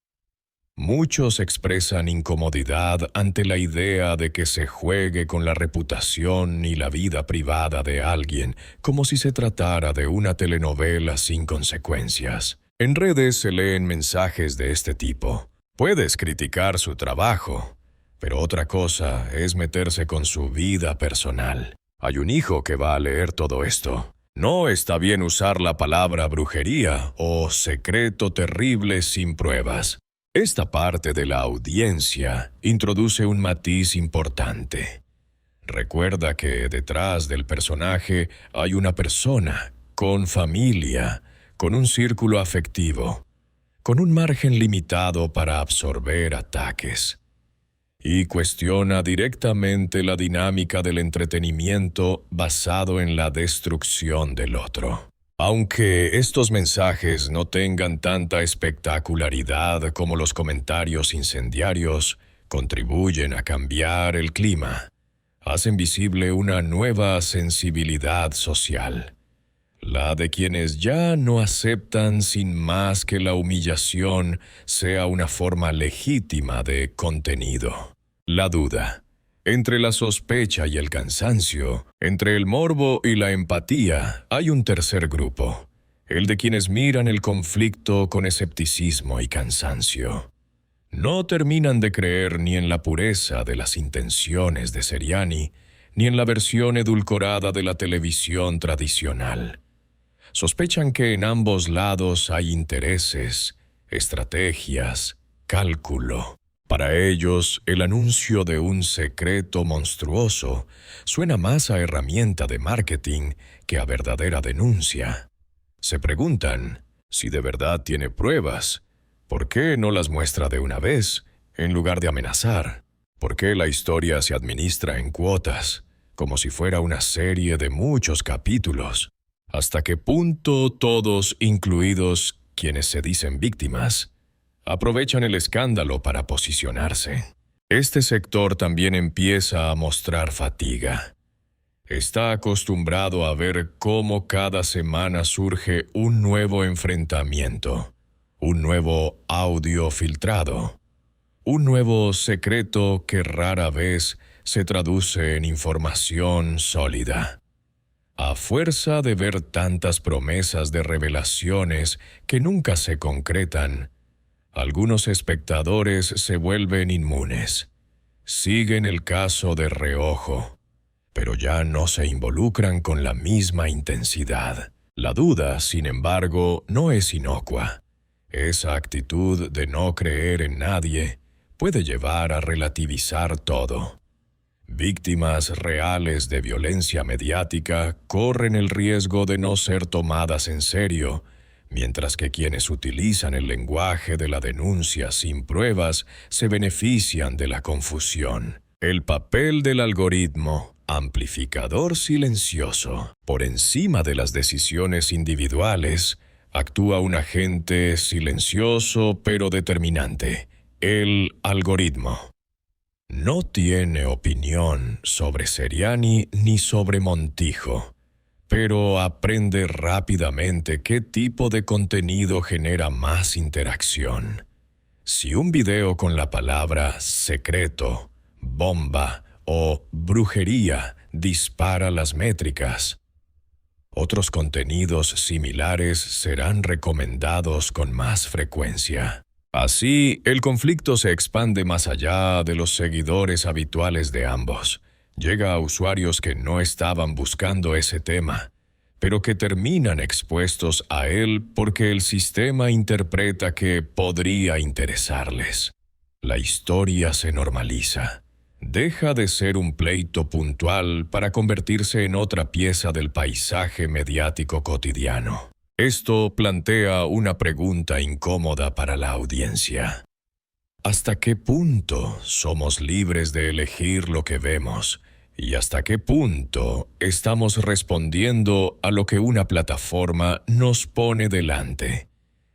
S1: Muchos expresan incomodidad ante la idea de que se juegue con la reputación y la vida privada de alguien, como si se tratara de una telenovela sin consecuencias. En redes se leen mensajes de este tipo. Puedes criticar su trabajo, pero otra cosa es meterse con su vida personal. Hay un hijo que va a leer todo esto. No está bien usar la palabra brujería o secreto terrible sin pruebas. Esta parte de la audiencia introduce un matiz importante. Recuerda que detrás del personaje hay una persona, con familia, con un círculo afectivo, con un margen limitado para absorber ataques. Y cuestiona directamente la dinámica del entretenimiento basado en la destrucción del otro. Aunque estos mensajes no tengan tanta espectacularidad como los comentarios incendiarios, contribuyen a cambiar el clima. Hacen visible una nueva sensibilidad social, la de quienes ya no aceptan sin más que la humillación sea una forma legítima de contenido. La duda. Entre la sospecha y el cansancio, entre el morbo y la empatía, hay un tercer grupo, el de quienes miran el conflicto con escepticismo y cansancio. No terminan de creer ni en la pureza de las intenciones de Seriani, ni en la versión edulcorada de la televisión tradicional. Sospechan que en ambos lados hay intereses, estrategias, cálculo. Para ellos, el anuncio de un secreto monstruoso suena más a herramienta de marketing que a verdadera denuncia. Se preguntan si de verdad tiene pruebas. ¿Por qué no las muestra de una vez, en lugar de amenazar? ¿Por qué la historia se administra en cuotas, como si fuera una serie de muchos capítulos? ¿Hasta qué punto todos, incluidos quienes se dicen víctimas, aprovechan el escándalo para posicionarse? Este sector también empieza a mostrar fatiga. Está acostumbrado a ver cómo cada semana surge un nuevo enfrentamiento, un nuevo audio filtrado, un nuevo secreto que rara vez se traduce en información sólida. A fuerza de ver tantas promesas de revelaciones que nunca se concretan, algunos espectadores se vuelven inmunes. Siguen el caso de reojo, pero ya no se involucran con la misma intensidad. La duda, sin embargo, no es inocua. Esa actitud de no creer en nadie puede llevar a relativizar todo. Víctimas reales de violencia mediática corren el riesgo de no ser tomadas en serio, mientras que quienes utilizan el lenguaje de la denuncia sin pruebas se benefician de la confusión. El papel del algoritmo, amplificador silencioso. Por encima de las decisiones individuales, actúa un agente silencioso pero determinante, el algoritmo. No tiene opinión sobre Seriani ni sobre Montijo, pero aprende rápidamente qué tipo de contenido genera más interacción. Si un video con la palabra secreto, bomba o brujería dispara las métricas, otros contenidos similares serán recomendados con más frecuencia. Así, el conflicto se expande más allá de los seguidores habituales de ambos. Llega a usuarios que no estaban buscando ese tema, pero que terminan expuestos a él porque el sistema interpreta que podría interesarles. La historia se normaliza. Deja de ser un pleito puntual para convertirse en otra pieza del paisaje mediático cotidiano. Esto plantea una pregunta incómoda para la audiencia. ¿Hasta qué punto somos libres de elegir lo que vemos? ¿Y hasta qué punto estamos respondiendo a lo que una plataforma nos pone delante?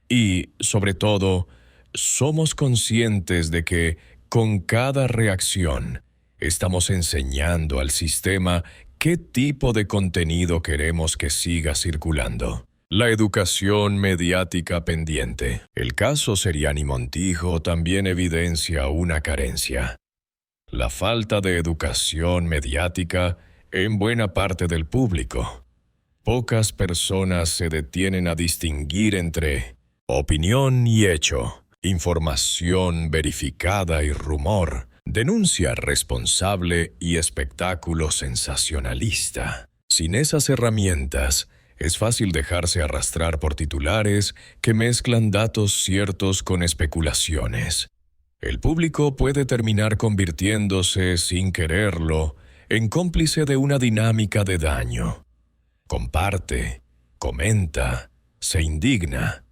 S1: Y, sobre todo, ¿somos conscientes de que, con cada reacción, estamos enseñando al sistema qué tipo de contenido queremos que siga circulando? La educación mediática pendiente. El caso Seriani Montijo también evidencia una carencia. La falta de educación mediática en buena parte del público. Pocas personas se detienen a distinguir entre opinión y hecho, información verificada y rumor, denuncia responsable y espectáculo sensacionalista. Sin esas herramientas, es fácil dejarse arrastrar por titulares que mezclan datos ciertos con especulaciones. El público puede terminar convirtiéndose, sin quererlo, en cómplice de una dinámica de daño. Comparte, comenta, se indigna,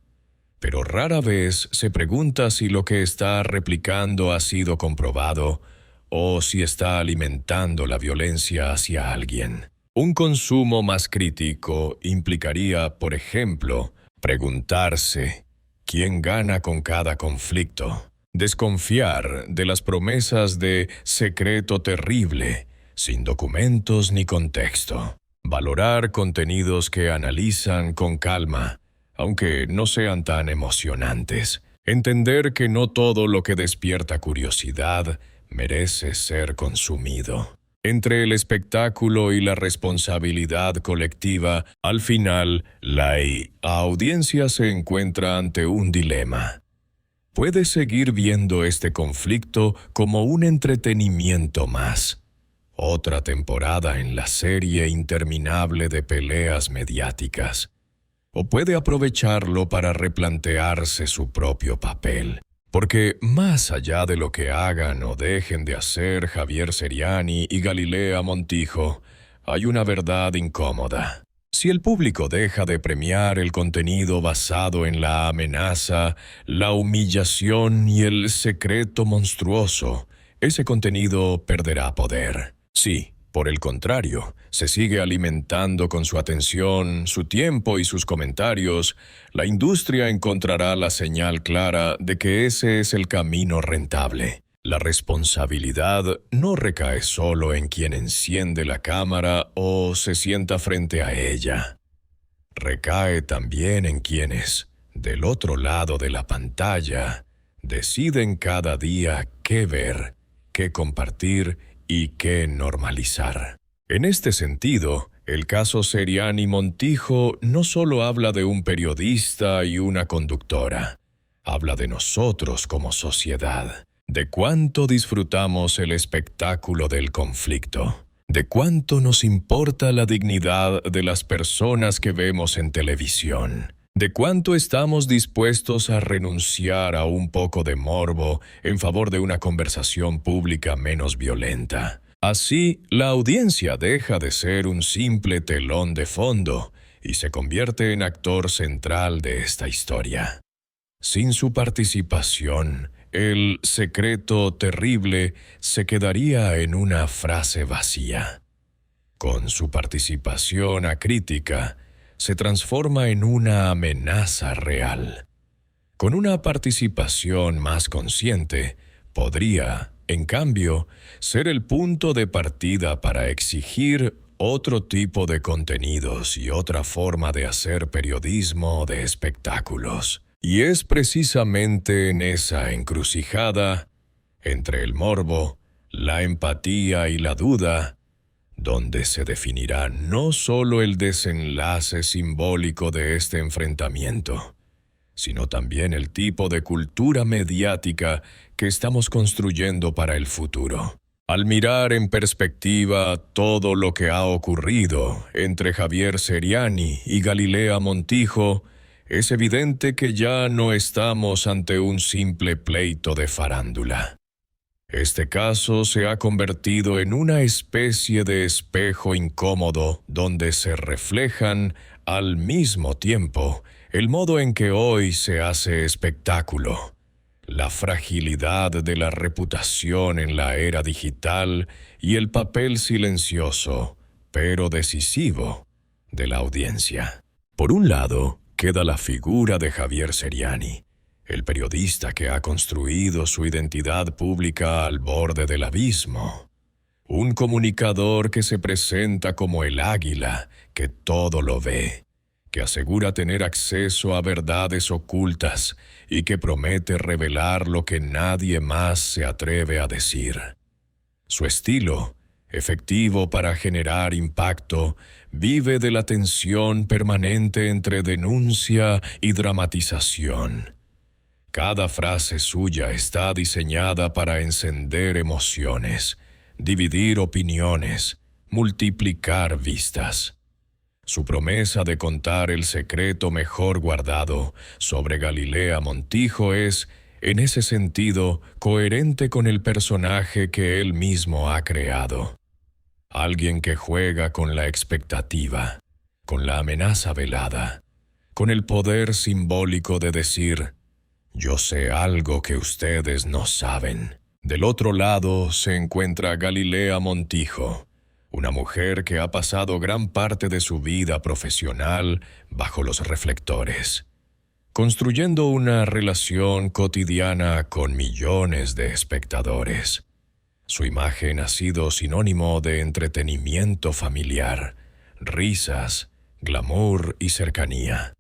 S1: pero rara vez se pregunta si lo que está replicando ha sido comprobado o si está alimentando la violencia hacia alguien. Un consumo más crítico implicaría, por ejemplo, preguntarse ¿quién gana con cada conflicto? Desconfiar de las promesas de secreto terrible, sin documentos ni contexto. Valorar contenidos que analizan con calma, aunque no sean tan emocionantes. Entender que no todo lo que despierta curiosidad merece ser consumido. Entre el espectáculo y la responsabilidad colectiva, al final, la audiencia se encuentra ante un dilema. Puede seguir viendo este conflicto como un entretenimiento más. Otra temporada en la serie interminable de peleas mediáticas. O puede aprovecharlo para replantearse su propio papel. Porque más allá de lo que hagan o dejen de hacer Javier Seriani y Galilea Montijo, hay una verdad incómoda. Si el público deja de premiar el contenido basado en la amenaza, la humillación y el secreto monstruoso, ese contenido perderá poder. Sí, por el contrario, se sigue alimentando con su atención, su tiempo y sus comentarios, la industria encontrará la señal clara de que ese es el camino rentable. La responsabilidad no recae solo en quien enciende la cámara o se sienta frente a ella. Recae también en quienes, del otro lado de la pantalla, deciden cada día qué ver, qué compartir y qué normalizar. En este sentido, el caso Seriani Montijo no solo habla de un periodista y una conductora, habla de nosotros como sociedad, de cuánto disfrutamos el espectáculo del conflicto, de cuánto nos importa la dignidad de las personas que vemos en televisión, de cuánto estamos dispuestos a renunciar a un poco de morbo en favor de una conversación pública menos violenta. Así, la audiencia deja de ser un simple telón de fondo y se convierte en actor central de esta historia. Sin su participación, el secreto terrible se quedaría en una frase vacía. Con su participación acrítica, se transforma en una amenaza real. Con una participación más consciente, podría, en cambio, ser el punto de partida para exigir otro tipo de contenidos y otra forma de hacer periodismo de espectáculos. Y es precisamente en esa encrucijada, entre el morbo, la empatía y la duda, donde se definirá no solo el desenlace simbólico de este enfrentamiento, sino también el tipo de cultura mediática que estamos construyendo para el futuro. Al mirar en perspectiva todo lo que ha ocurrido entre Javier Seriani y Galilea Montijo, es evidente que ya no estamos ante un simple pleito de farándula. Este caso se ha convertido en una especie de espejo incómodo donde se reflejan, al mismo tiempo, el modo en que hoy se hace espectáculo, la fragilidad de la reputación en la era digital y el papel silencioso, pero decisivo, de la audiencia. Por un lado, queda la figura de Javier Seriani, el periodista que ha construido su identidad pública al borde del abismo. Un comunicador que se presenta como el águila, que todo lo ve, que asegura tener acceso a verdades ocultas y que promete revelar lo que nadie más se atreve a decir. Su estilo, efectivo para generar impacto, vive de la tensión permanente entre denuncia y dramatización. Cada frase suya está diseñada para encender emociones, dividir opiniones, multiplicar vistas. Su promesa de contar el secreto mejor guardado sobre Galilea Montijo es, en ese sentido, coherente con el personaje que él mismo ha creado. Alguien que juega con la expectativa, con la amenaza velada, con el poder simbólico de decir: yo sé algo que ustedes no saben. Del otro lado se encuentra Galilea Montijo, una mujer que ha pasado gran parte de su vida profesional bajo los reflectores, construyendo una relación cotidiana con millones de espectadores. Su imagen ha sido sinónimo de entretenimiento familiar, risas, glamour y cercanía.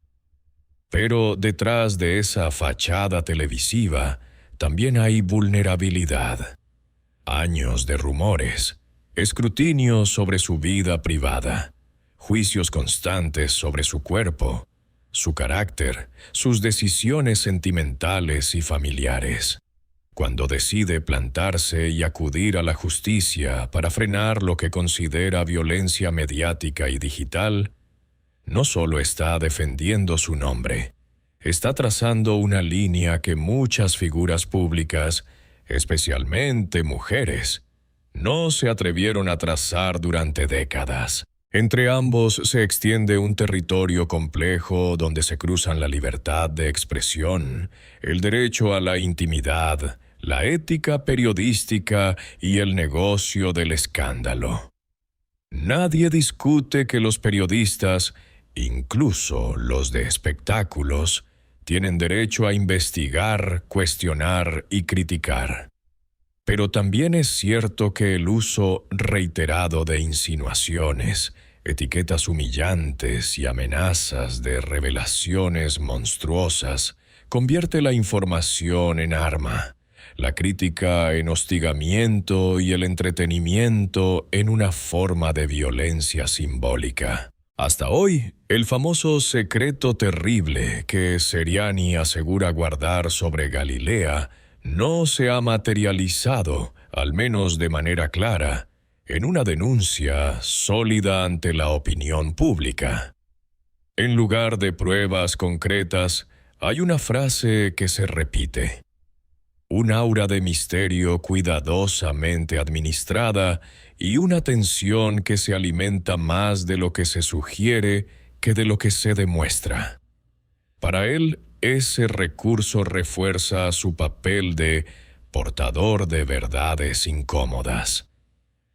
S1: Pero detrás de esa fachada televisiva también hay vulnerabilidad. años de rumores, escrutinio sobre su vida privada, juicios constantes sobre su cuerpo, su carácter, sus decisiones sentimentales y familiares. Cuando decide plantarse y acudir a la justicia para frenar lo que considera violencia mediática y digital, no solo está defendiendo su nombre, está trazando una línea que muchas figuras públicas, especialmente mujeres, no se atrevieron a trazar durante décadas. Entre ambos se extiende un territorio complejo donde se cruzan la libertad de expresión, el derecho a la intimidad, la ética periodística y el negocio del escándalo. Nadie discute que los periodistas, incluso los de espectáculos, tienen derecho a investigar, cuestionar y criticar. Pero también es cierto que el uso reiterado de insinuaciones, etiquetas humillantes y amenazas de revelaciones monstruosas convierte la información en arma, la crítica en hostigamiento y el entretenimiento en una forma de violencia simbólica. Hasta hoy, el famoso secreto terrible que Seriani asegura guardar sobre Galilea no se ha materializado, al menos de manera clara, en una denuncia sólida ante la opinión pública. En lugar de pruebas concretas, hay una frase que se repite. Un aura de misterio cuidadosamente administrada y una tensión que se alimenta más de lo que se sugiere que de lo que se demuestra. Para él, ese recurso refuerza su papel de portador de verdades incómodas.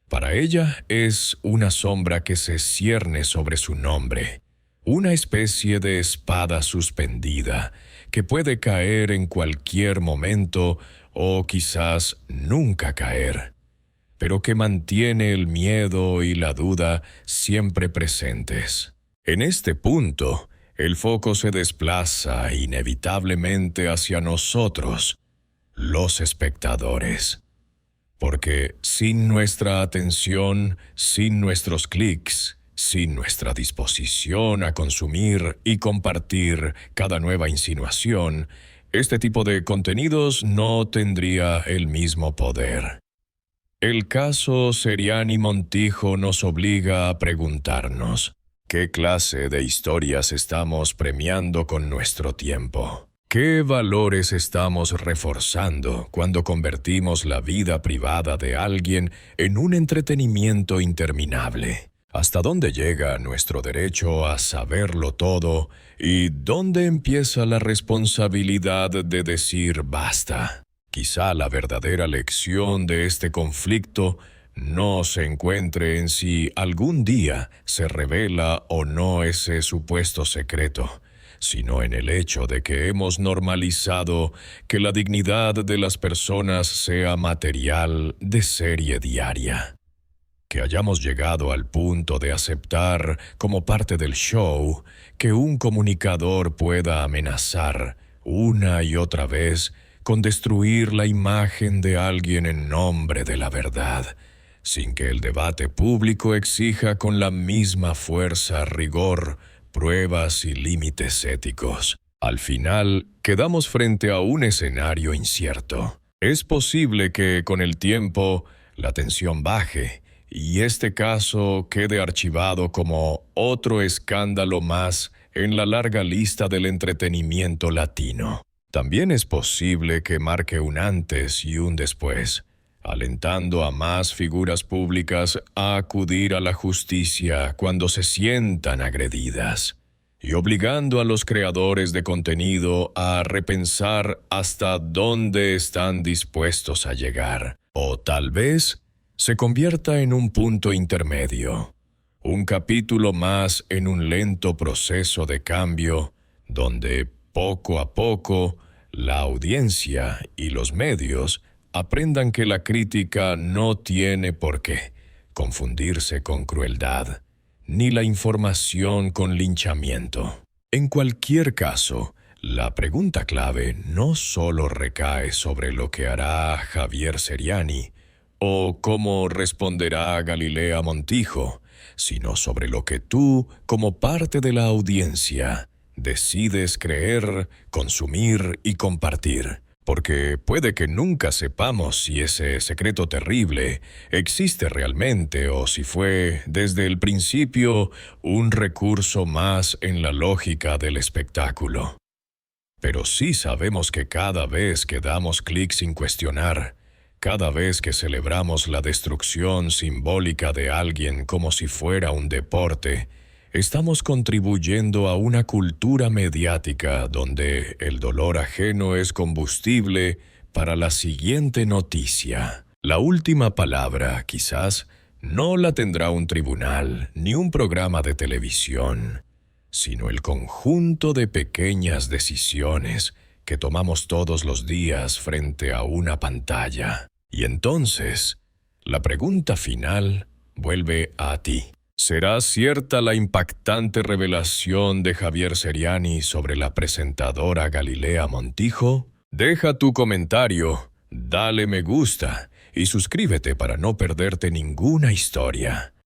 S1: Para ella es una sombra que se cierne sobre su nombre, una especie de espada suspendida que puede caer en cualquier momento o quizás nunca caer, pero que mantiene el miedo y la duda siempre presentes. En este punto, el foco se desplaza inevitablemente hacia nosotros, los espectadores. Porque sin nuestra atención, sin nuestros clics, sin nuestra disposición a consumir y compartir cada nueva insinuación, este tipo de contenidos no tendría el mismo poder. El caso Seriani Montijo nos obliga a preguntarnos, ¿qué clase de historias estamos premiando con nuestro tiempo? ¿Qué valores estamos reforzando cuando convertimos la vida privada de alguien en un entretenimiento interminable? ¿Hasta dónde llega nuestro derecho a saberlo todo y dónde empieza la responsabilidad de decir basta? Quizá la verdadera lección de este conflicto no se encuentre en si algún día se revela o no ese supuesto secreto, sino en el hecho de que hemos normalizado que la dignidad de las personas sea material de serie diaria. Que hayamos llegado al punto de aceptar como parte del show que un comunicador pueda amenazar una y otra vez con destruir la imagen de alguien en nombre de la verdad, sin que el debate público exija con la misma fuerza, rigor, pruebas y límites éticos. Al final, quedamos frente a un escenario incierto. Es posible que, con el tiempo, la tensión baje y este caso quede archivado como otro escándalo más en la larga lista del entretenimiento latino. También es posible que marque un antes y un después, alentando a más figuras públicas a acudir a la justicia cuando se sientan agredidas, y obligando a los creadores de contenido a repensar hasta dónde están dispuestos a llegar. O tal vez se convierta en un punto intermedio, un capítulo más en un lento proceso de cambio, donde poco a poco la audiencia y los medios aprendan que la crítica no tiene por qué confundirse con crueldad, ni la información con linchamiento. En cualquier caso, la pregunta clave no solo recae sobre lo que hará Javier Seriani o cómo responderá Galilea Montijo, sino sobre lo que tú, como parte de la audiencia, decides creer, consumir y compartir. Porque puede que nunca sepamos si ese secreto terrible existe realmente o si fue, desde el principio, un recurso más en la lógica del espectáculo. Pero sí sabemos que cada vez que damos clic sin cuestionar, cada vez que celebramos la destrucción simbólica de alguien como si fuera un deporte, estamos contribuyendo a una cultura mediática donde el dolor ajeno es combustible para la siguiente noticia. La última palabra, quizás, no la tendrá un tribunal ni un programa de televisión, sino el conjunto de pequeñas decisiones que tomamos todos los días frente a una pantalla. Y entonces, la pregunta final vuelve a ti. ¿Será cierta la impactante revelación de Javier Seriani sobre la presentadora Galilea Montijo? Deja tu comentario, dale me gusta y suscríbete para no perderte ninguna historia.